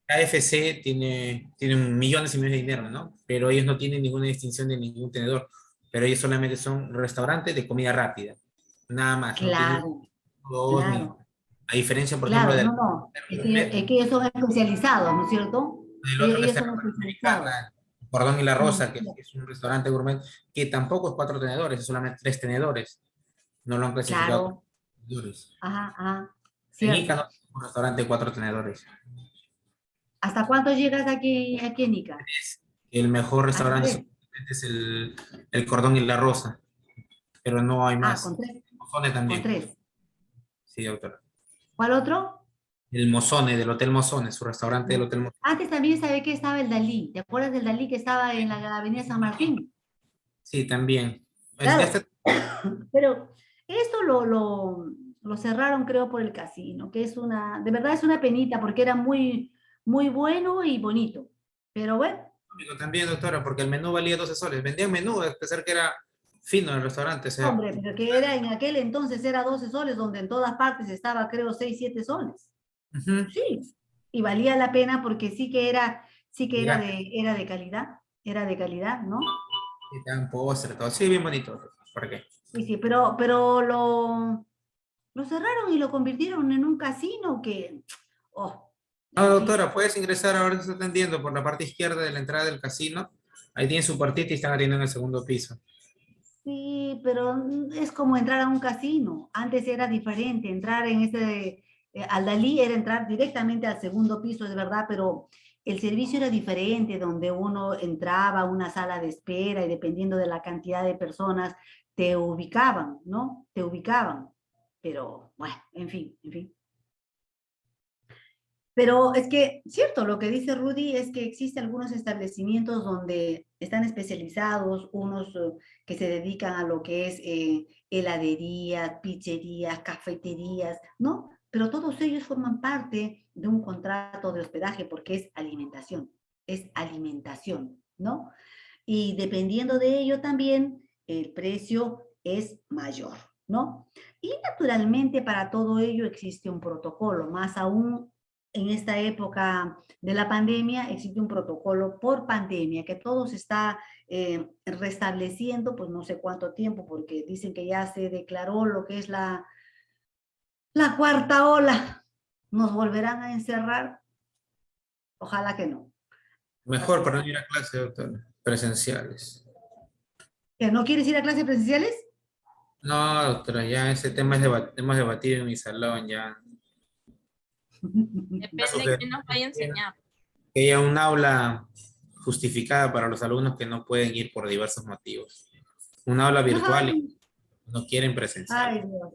KFC tienen millones y millones de dinero, ¿no? Pero ellos no tienen ninguna distinción de ningún tenedor. Pero ellos solamente son restaurantes de comida rápida. Nada más, no tienen claro, dos ni... claro, A diferencia, por ejemplo, claro, del no, no, gourmet, es que ellos son especializados, ¿no es cierto? del otro que Ellos está en son la especializados. Panamericana, el Cordón y la Mm, Rosa, que es un restaurante gourmet, que tampoco es cuatro tenedores, es solamente tres tenedores. No lo han clasificado como claro, tenedores. ajá, ajá, En Ica no cierto. es un restaurante de cuatro tenedores. ¿Hasta cuánto llegas aquí en Ica? El mejor Hasta restaurante tres. supuestamente es el Cordón y la Rosa, pero no hay Ah, más. con tres, Mozone con también, tres. sí, doctor. ¿Cuál otro? El Mozone, del Hotel Mozone, su restaurante del No. Hotel Mozone. Antes también sabía que estaba el Dalí. ¿Te acuerdas del Dalí que estaba en la Avenida San Martín? Sí, también. Claro, pero esto lo cerraron creo por el casino, que es de verdad es una penita porque era muy, muy bueno y bonito. Pero bueno, También, doctora, porque el menú valía 12 soles. Vendían menú, a pesar que era fino el restaurante. O sea, hombre, pero que era en aquel entonces era 12 soles, donde en todas partes estaba creo 6 7 soles. ujú, Sí, y valía la pena porque sí que ya, era de calidad, ¿no? y te dan postre, todo. Sí, bien bonito. ¿Por qué? Sí, sí, pero lo cerraron y lo convirtieron en un casino que, oh, No, en fin. doctora, puedes ingresar ahora que está atendiendo por la parte izquierda de la entrada del casino. Ahí tienen su puertita y están atendiendo en el segundo piso. Sí, pero es como entrar a un casino. Antes era diferente, entrar en al Dalí era entrar directamente al segundo piso, es verdad, pero el servicio era diferente, donde uno entraba a una sala de espera y dependiendo de la cantidad de personas, te ubicaban, ¿no? Te ubicaban. Pero, bueno, en fin, en fin. Pero es que, cierto, lo que dice Rudy es que existen algunos establecimientos donde están especializados, unos que se dedican a lo que es heladerías, pizzerías, cafeterías, ¿no? Pero todos ellos forman parte de un contrato de hospedaje porque es alimentación, ¿no? Y dependiendo de ello también, el precio es mayor, ¿no? Y naturalmente para todo ello existe un protocolo, más aún en esta época de la pandemia existe un protocolo por pandemia que todo se está restableciendo, pues no sé cuánto tiempo, porque dicen que ya se declaró lo que es la cuarta ola. ¿Nos volverán a encerrar? Ojalá que no. Mejor para no ir a clase, doctor, presenciales. ¿Que no quieres ir a clases presenciales? No, doctora, ya ese tema es hemos debatido en mi salón, ya. Depende de quién nos vaya a enseñar. Que haya un aula justificada para los alumnos que no pueden ir por diversos motivos. Un aula virtual Ay, y no quieren presencial. ay, Dios.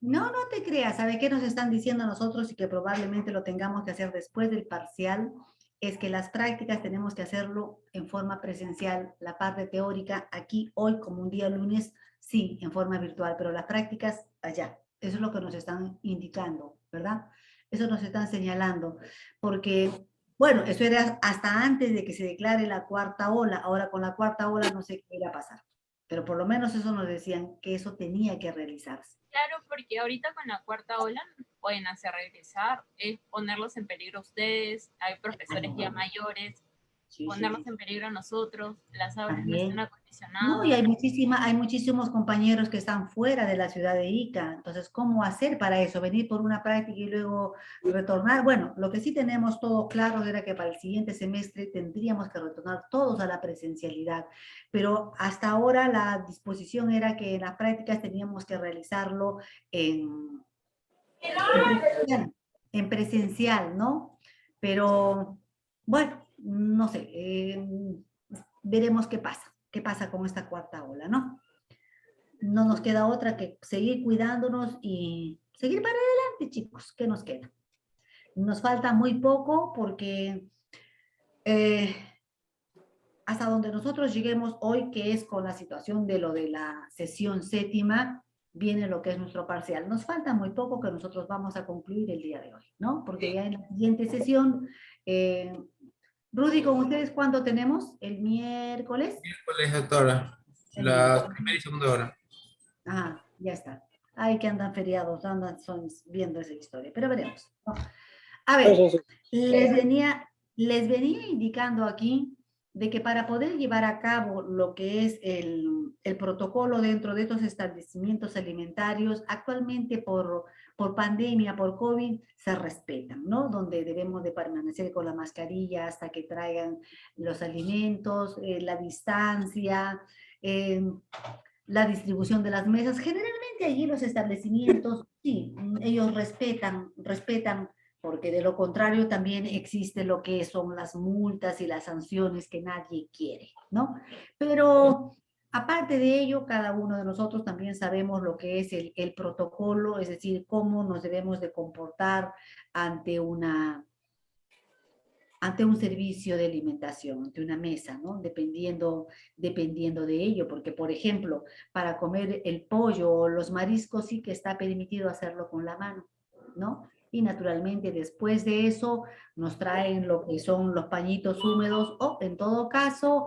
No, no te creas. ¿Sabe qué nos están diciendo a nosotros y que probablemente lo tengamos que hacer después del parcial? Es que las prácticas tenemos que hacerlo en forma presencial. La parte teórica aquí, hoy, como un día lunes, sí, en forma virtual, pero las prácticas allá. Eso es lo que nos están indicando, ¿verdad? Eso nos están señalando. Porque, bueno, eso era hasta antes de que se declare la cuarta ola. Ahora con la cuarta ola no sé qué irá a pasar. Pero por lo menos eso nos decían que eso tenía que realizarse. Claro, porque ahorita con la cuarta ola no pueden hacer regresar, es ponerlos en peligro a ustedes, hay profesores ya mayores, Sí, ponernos sí. en peligro a nosotros, las aulas no También. están No, acondicionadas. y hay muchísimos compañeros que están fuera de la ciudad de Ica. Entonces, ¿cómo hacer para eso? ¿Venir por una práctica y luego retornar? Bueno, lo que sí tenemos todo claro era que para el siguiente semestre tendríamos que retornar todos a la presencialidad. Pero hasta ahora la disposición era que en las prácticas teníamos que realizarlo en presencial, ¿no? Pero, bueno, no sé, veremos qué pasa con esta cuarta ola, ¿no? No nos queda otra que seguir cuidándonos y seguir para adelante, chicos, ¿qué nos queda? Nos falta muy poco porque hasta donde nosotros lleguemos hoy, que es con la situación de lo de la sesión séptima, viene lo que es nuestro parcial. Nos falta muy poco que nosotros vamos a concluir el día de hoy, ¿no? Porque ya en la siguiente sesión, Rudy, ¿con ustedes cuándo tenemos? ¿El miércoles? Miércoles, doctora. La primera y segunda hora. Ah, ya está. Ay, que andan feriados, son viendo esa historia, pero veremos, ¿no? A ver, les venía indicando aquí de que para poder llevar a cabo lo que es el protocolo dentro de estos establecimientos alimentarios, actualmente por pandemia, por COVID, se respetan, ¿no? Donde debemos de permanecer con la mascarilla hasta que traigan los alimentos, la distancia, la distribución de las mesas. Generalmente allí los establecimientos, sí, ellos respetan, porque de lo contrario también existe lo que son las multas y las sanciones que nadie quiere, ¿no? Pero aparte de ello, cada uno de nosotros también sabemos lo que es el protocolo, es decir, cómo nos debemos de comportar ante un servicio de alimentación, ante una mesa, ¿no? Dependiendo de ello, porque, por ejemplo, para comer el pollo o los mariscos sí que está permitido hacerlo con la mano, ¿no? Y naturalmente después de eso nos traen lo que son los pañitos húmedos o, en todo caso,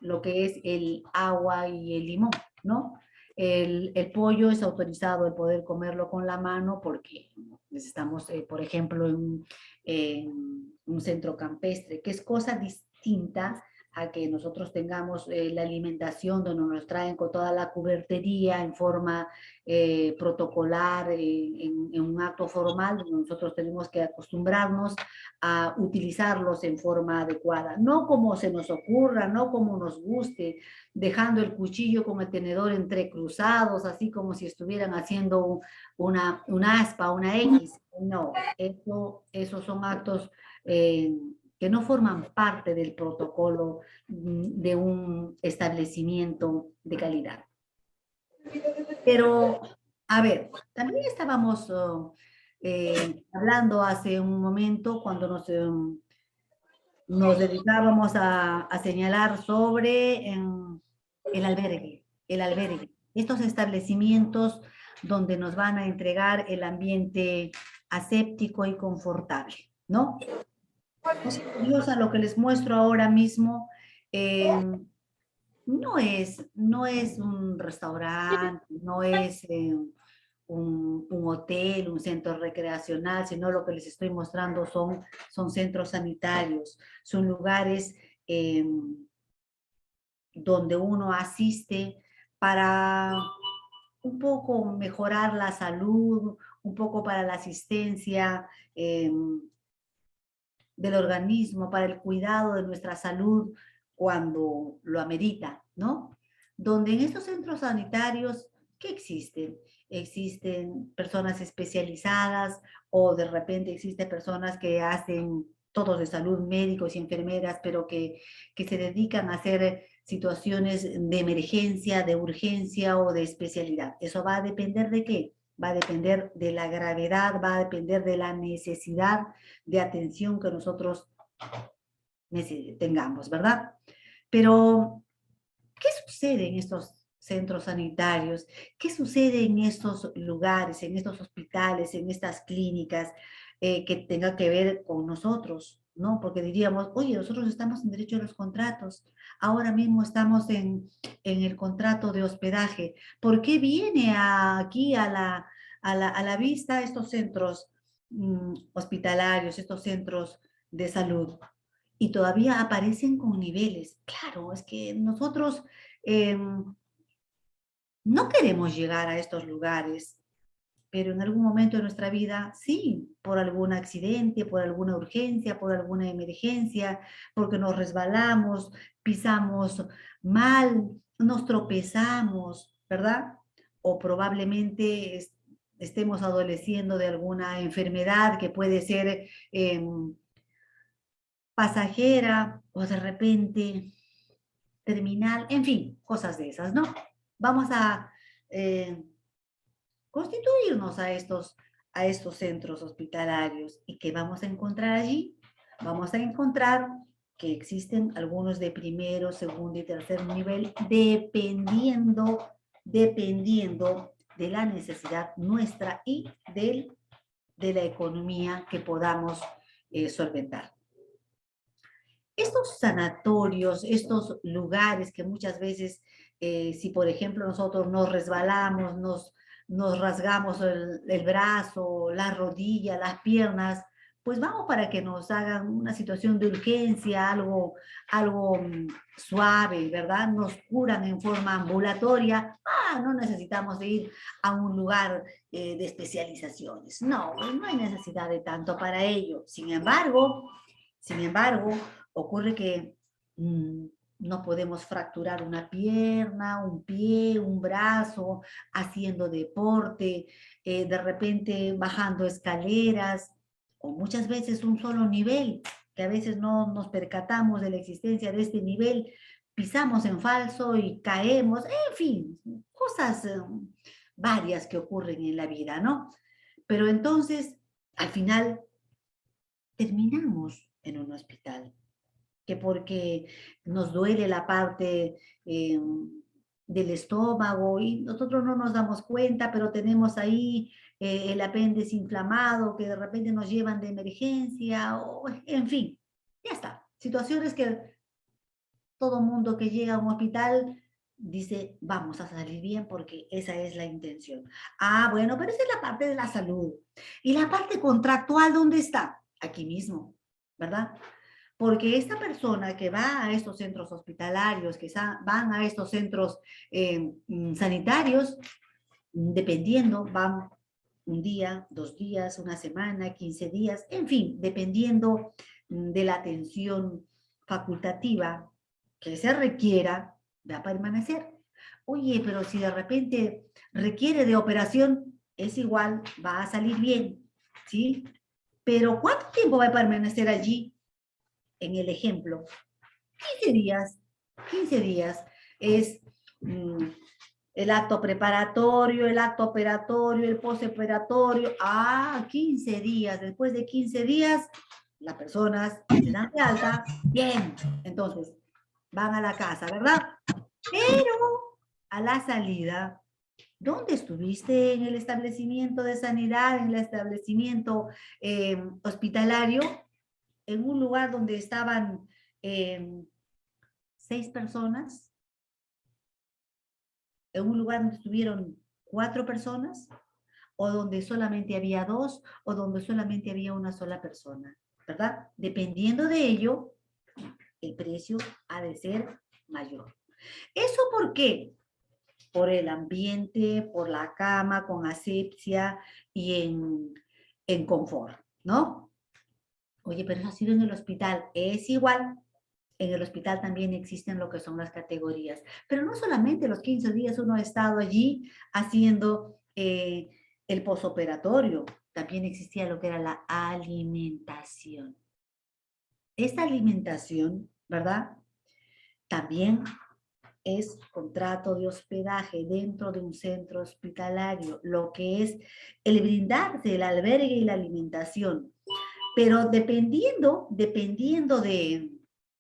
lo que es el agua y el limón, ¿no? El pollo es autorizado el poder comerlo con la mano porque estamos, por ejemplo, en un centro campestre, que es cosa distinta a que nosotros tengamos la alimentación donde nos traen con toda la cubertería en forma protocolar, en un acto formal, donde nosotros tenemos que acostumbrarnos a utilizarlos en forma adecuada, no como se nos ocurra, no como nos guste, dejando el cuchillo con el tenedor entrecruzados, así como si estuvieran haciendo una aspa, una X. No, esos son actos que no forman parte del protocolo de un establecimiento de calidad. Pero, a ver, también estábamos hablando hace un momento cuando nos dedicábamos a señalar sobre el albergue. Estos establecimientos donde nos van a entregar el ambiente aséptico y confortable, ¿no? Curiosa lo que les muestro ahora mismo, no es un restaurante, no es un hotel, un centro recreacional, sino lo que les estoy mostrando son centros sanitarios, son lugares donde uno asiste para un poco mejorar la salud, un poco para la asistencia del organismo, para el cuidado de nuestra salud cuando lo amerita, ¿no? Donde en estos centros sanitarios, ¿qué existen? Existen personas especializadas o de repente existen personas que hacen todos de salud, médicos y enfermeras, pero que se dedican a hacer situaciones de emergencia, de urgencia o de especialidad. ¿Eso va a depender de qué? Va a depender de la gravedad, va a depender de la necesidad de atención que nosotros tengamos, ¿verdad? Pero, ¿qué sucede en estos centros sanitarios? ¿Qué sucede en estos lugares, en estos hospitales, en estas clínicas que tenga que ver con nosotros? ¿No? Porque diríamos, oye, nosotros estamos en derecho a los contratos, ahora mismo estamos en el contrato de hospedaje. ¿Por qué viene aquí a la vista estos centros hospitalarios, estos centros de salud? Y todavía aparecen con niveles. Claro, es que nosotros no queremos llegar a estos lugares, pero en algún momento de nuestra vida, sí, por algún accidente, por alguna urgencia, por alguna emergencia, porque nos resbalamos, pisamos mal, nos tropezamos, ¿verdad? O probablemente estemos adoleciendo de alguna enfermedad que puede ser pasajera o de repente terminal, en fin, cosas de esas, ¿no? Vamos a constituirnos a estos centros hospitalarios. ¿Y qué vamos a encontrar allí? Vamos a encontrar que existen algunos de primero, segundo y tercer nivel, dependiendo de la necesidad nuestra y de la economía que podamos solventar. Estos sanatorios, estos lugares que muchas veces, si por ejemplo nosotros nos resbalamos, nos rasgamos el brazo, la rodilla, las piernas, pues vamos para que nos hagan una situación de urgencia, algo suave, ¿verdad? Nos curan en forma ambulatoria. No necesitamos de ir a un lugar de especializaciones. No, no hay necesidad de tanto para ello. Sin embargo, ocurre que no podemos fracturar una pierna, un pie, un brazo, haciendo deporte, de repente bajando escaleras, o muchas veces un solo nivel, que a veces no nos percatamos de la existencia de este nivel, pisamos en falso y caemos, en fin, cosas varias que ocurren en la vida, ¿no? Pero entonces, al final, terminamos en un hospital, que porque nos duele la parte del estómago y nosotros no nos damos cuenta, pero tenemos ahí el apéndice inflamado que de repente nos llevan de emergencia, o, en fin, ya está. Situaciones que todo mundo que llega a un hospital dice, vamos a salir bien porque esa es la intención. Bueno, pero esa es la parte de la salud. ¿Y la parte contractual dónde está? Aquí mismo, ¿verdad? Porque esta persona que va a estos centros hospitalarios, que van a estos centros sanitarios, dependiendo, van un día, 2 días, una semana, 15 días, en fin, dependiendo de la atención facultativa que se requiera, va a permanecer. Oye, pero si de repente requiere de operación, es igual, va a salir bien, ¿sí? Pero ¿cuánto tiempo va a permanecer allí? En el ejemplo, 15 días. 15 días es el acto preparatorio, el acto operatorio, el postoperatorio. 15 días. Después de 15 días, las personas se dan de alta. Bien, entonces van a la casa, ¿verdad? Pero a la salida, ¿dónde estuviste en el establecimiento de sanidad, en el establecimiento hospitalario? En un lugar donde estaban 6 personas, en un lugar donde estuvieron 4 personas, o donde solamente había 2, o donde solamente había una sola persona, ¿verdad? Dependiendo de ello, el precio ha de ser mayor. ¿Eso por qué? Por el ambiente, por la cama con asepsia y en confort, ¿no? Oye, pero eso ha sido en el hospital. Es igual. En el hospital también existen lo que son las categorías. Pero no solamente los 15 días uno ha estado allí haciendo el posoperatorio. También existía lo que era la alimentación. Esta alimentación, ¿verdad? También es contrato de hospedaje dentro de un centro hospitalario, lo que es el brindarse el albergue y la alimentación. Pero dependiendo de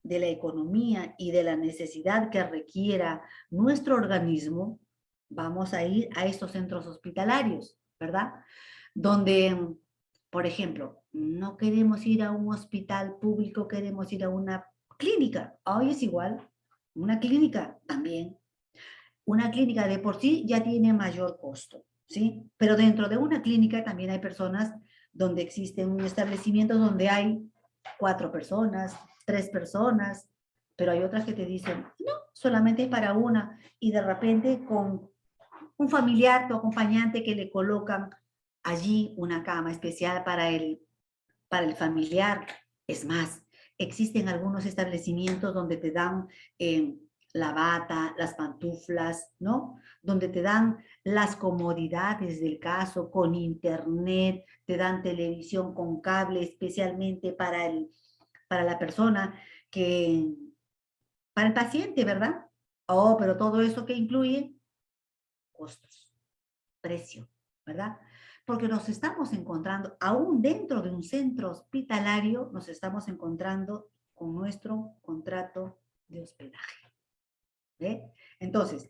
la economía y de la necesidad que requiera nuestro organismo, vamos a ir a estos centros hospitalarios, ¿verdad? Donde, por ejemplo, no queremos ir a un hospital público, queremos ir a una clínica. Hoy es igual, una clínica también. Una clínica de por sí ya tiene mayor costo, ¿sí? Pero dentro de una clínica también hay personas donde existe un establecimiento donde hay 4 personas, 3 personas, pero hay otras que te dicen, no, solamente es para una, y de repente con un familiar, tu acompañante, que le colocan allí una cama especial para el familiar. Es más, existen algunos establecimientos donde te dan la bata, las pantuflas, ¿no? Donde te dan las comodidades del caso, con internet, te dan televisión con cable, especialmente para la persona que, para el paciente, ¿verdad? Oh, pero todo eso que incluye costos, precio, ¿verdad? Porque nos estamos encontrando, aún dentro de un centro hospitalario, nos estamos encontrando con nuestro contrato de hospedaje. ¿Ve? Entonces,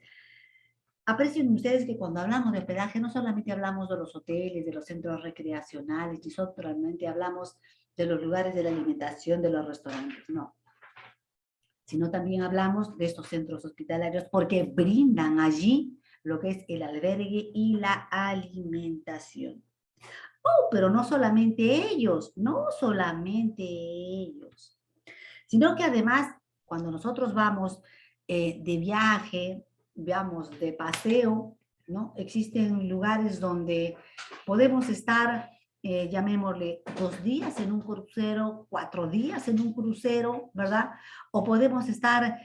aprecien ustedes que cuando hablamos de hospedaje no solamente hablamos de los hoteles, de los centros recreacionales, y solamente hablamos de los lugares de la alimentación, de los restaurantes, no. Sino también hablamos de estos centros hospitalarios porque brindan allí lo que es el albergue y la alimentación. Oh, pero no solamente ellos, sino que además cuando nosotros vamos de viaje, vamos de paseo, ¿no? Existen lugares donde podemos estar, llamémosle, 2 días en un crucero, 4 días en un crucero, ¿verdad? O podemos estar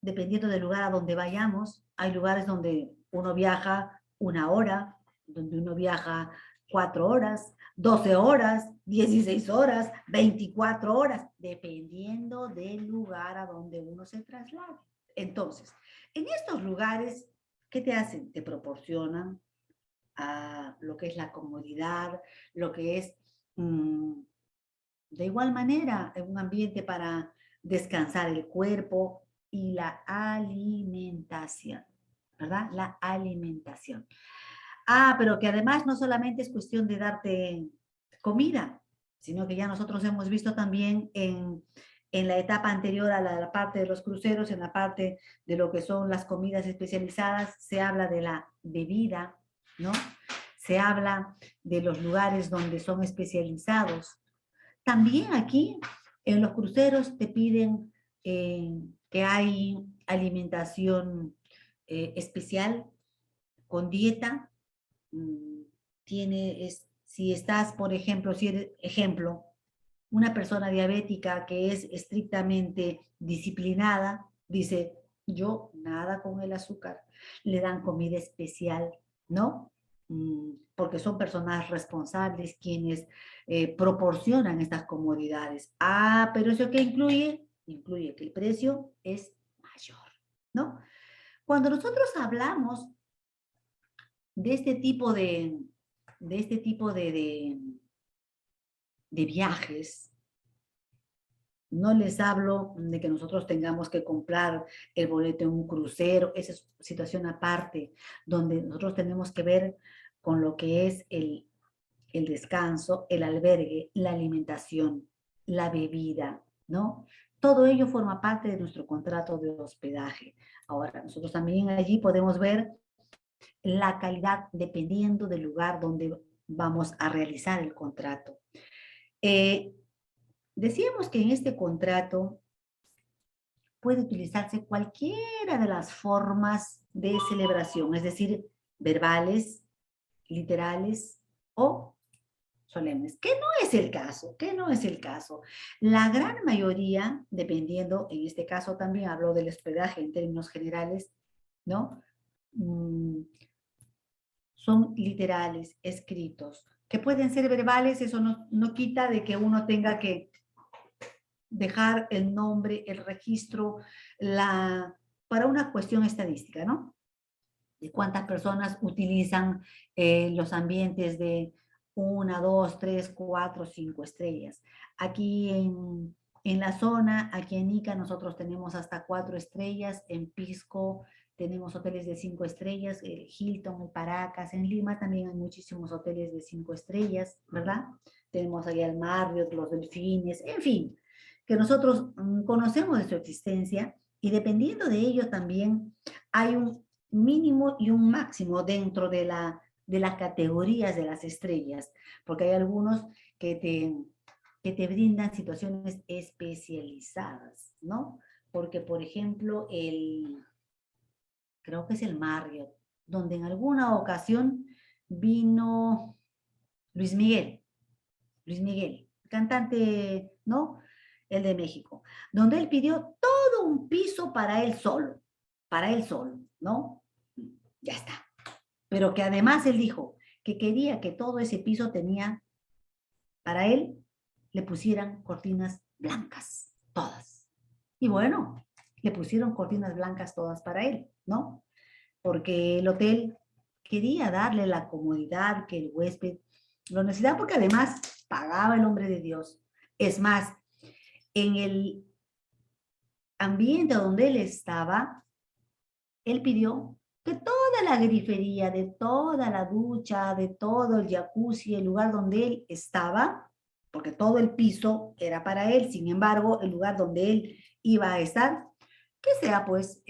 dependiendo del lugar a donde vayamos, hay lugares donde uno viaja 1 hora, donde uno viaja 4 horas, 12 horas, 16 horas, 24 horas, dependiendo del lugar a donde uno se traslade. Entonces, en estos lugares, ¿qué te hacen? Te proporcionan lo que es la comodidad, lo que es, de igual manera, un ambiente para descansar el cuerpo y la alimentación, ¿verdad? La alimentación. Pero que además no solamente es cuestión de darte comida, sino que ya nosotros hemos visto también en la etapa anterior a la parte de los cruceros, en la parte de lo que son las comidas especializadas, se habla de la bebida, ¿no? Se habla de los lugares donde son especializados. También aquí en los cruceros te piden que hay alimentación especial con dieta. Si estás, por ejemplo, si eres, una persona diabética que es estrictamente disciplinada, dice, yo nada con el azúcar, le dan comida especial, ¿no? Porque son personas responsables quienes proporcionan estas comodidades. Pero ¿eso qué incluye? Incluye que el precio es mayor, ¿no? Cuando nosotros hablamos de este tipo de viajes, no les hablo de que nosotros tengamos que comprar el boleto en un crucero, esa es situación aparte, donde nosotros tenemos que ver con lo que es el descanso, el albergue, la alimentación, la bebida, ¿no? Todo ello forma parte de nuestro contrato de hospedaje. Ahora, nosotros también allí podemos ver la calidad dependiendo del lugar donde vamos a realizar el contrato. Decíamos que en este contrato puede utilizarse cualquiera de las formas de celebración, es decir, verbales, literales o solemnes, que no es el caso, que no es el caso. La gran mayoría, dependiendo, en este caso también hablo del hospedaje en términos generales, ¿no? Son literales, escritos, que pueden ser verbales, eso no quita de que uno tenga que dejar el nombre, el registro, para una cuestión estadística, ¿no? De cuántas personas utilizan los ambientes de 1, 2, 3, 4, 5 estrellas. Aquí en la zona, aquí en Ica, nosotros tenemos hasta 4 estrellas, en Pisco tenemos hoteles de 5 estrellas, Hilton, el Paracas, en Lima también hay muchísimos hoteles de 5 estrellas, ¿verdad? Tenemos allá el Marriott, los Delfines, en fin, que nosotros conocemos de su existencia y dependiendo de ello también hay un mínimo y un máximo dentro de las categorías de las estrellas, porque hay algunos que te brindan situaciones especializadas, ¿no? Porque, por ejemplo, creo que es el Marriott, donde en alguna ocasión vino Luis Miguel, cantante, ¿no? El de México, donde él pidió todo un piso para él solo, ¿no? Ya está. Pero que además él dijo que quería que todo ese piso tenía, para él, le pusieran cortinas blancas, todas. Y bueno, le pusieron cortinas blancas todas para él, ¿no? Porque el hotel quería darle la comodidad que el huésped lo necesitaba, porque además pagaba el hombre de Dios. Es más, en el ambiente donde él estaba, él pidió que toda la grifería, de toda la ducha, de todo el jacuzzi, el lugar donde él estaba, porque todo el piso era para él, sin embargo, el lugar donde él iba a estar, que sea pues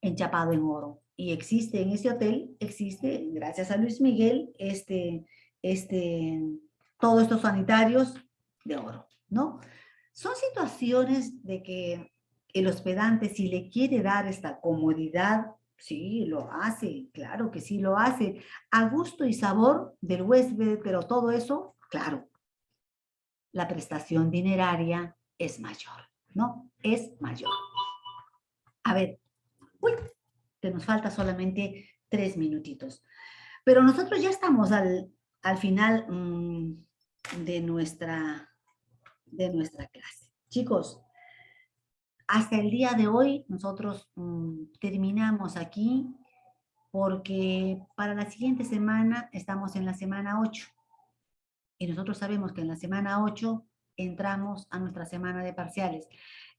enchapado en oro. Y existe en ese hotel, existe, gracias a Luis Miguel, todos estos sanitarios de oro, ¿no? Son situaciones de que el hospedante, si le quiere dar esta comodidad, sí, lo hace, claro que sí lo hace, a gusto y sabor del huésped, pero todo eso, claro, la prestación dineraria es mayor, ¿no? Es mayor. A ver, uy, que nos falta solamente 3 minutitos. Pero nosotros ya estamos al final de nuestra clase. Chicos, hasta el día de hoy nosotros terminamos aquí porque para la siguiente semana estamos en la semana 8 y nosotros sabemos que en la semana 8 entramos a nuestra semana de parciales.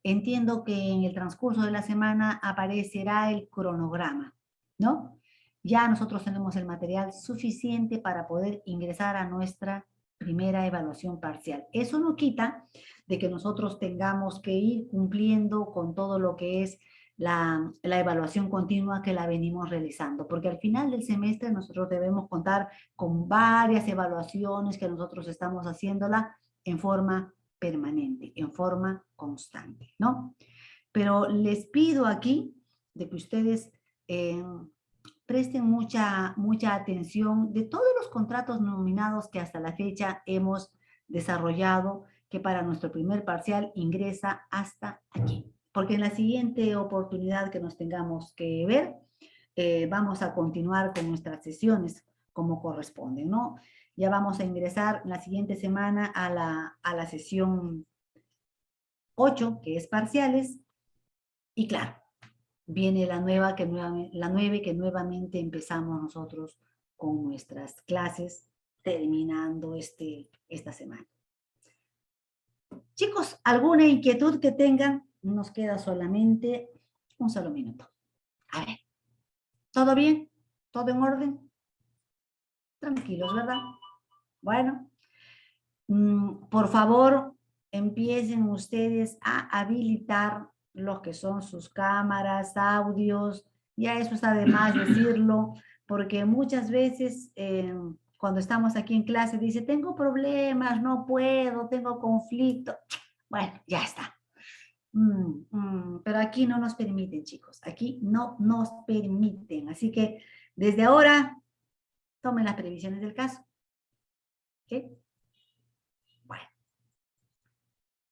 Entiendo que en el transcurso de la semana aparecerá el cronograma, ¿no? Ya nosotros tenemos el material suficiente para poder ingresar a nuestra primera evaluación parcial. Eso no quita de que nosotros tengamos que ir cumpliendo con todo lo que es la evaluación continua que la venimos realizando, porque al final del semestre nosotros debemos contar con varias evaluaciones que nosotros estamos haciéndola en forma permanente, en forma constante, ¿no? Pero les pido aquí de que ustedes presten mucha atención de todos los contratos nominados que hasta la fecha hemos desarrollado, que para nuestro primer parcial ingresa hasta aquí. Porque en la siguiente oportunidad que nos tengamos que ver, vamos a continuar con nuestras sesiones como corresponde, ¿no? Ya vamos a ingresar la siguiente semana a la sesión 8, que es parciales, y claro, viene la 9 que nuevamente empezamos nosotros con nuestras clases, terminando esta semana. Chicos, ¿alguna inquietud que tengan? Nos queda solamente un solo minuto. A ver, ¿todo bien? ¿Todo en orden? Tranquilos, ¿verdad? Bueno, por favor, empiecen ustedes a habilitar lo que son sus cámaras, audios, Ya eso está de más decirlo, porque muchas veces cuando estamos aquí en clase dice, tengo problemas, no puedo, tengo conflicto. Bueno, ya está. Pero aquí no nos permiten, chicos. Aquí no nos permiten. Así que desde ahora, tomen las previsiones del caso. ¿Ok? Bueno.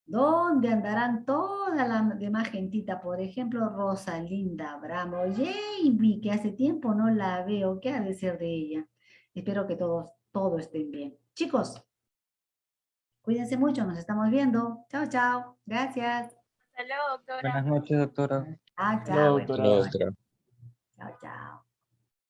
¿Dónde andarán toda la demás gentita? Por ejemplo, Rosalinda Bravo. Jamie, que hace tiempo no la veo. ¿Qué ha de ser de ella? Espero que todos estén bien. Chicos, cuídense mucho. Nos estamos viendo. Chao, chao. Gracias. Hasta luego, doctora. Buenas noches, doctora. Chao, Hola, chao. doctora. Chao, chao.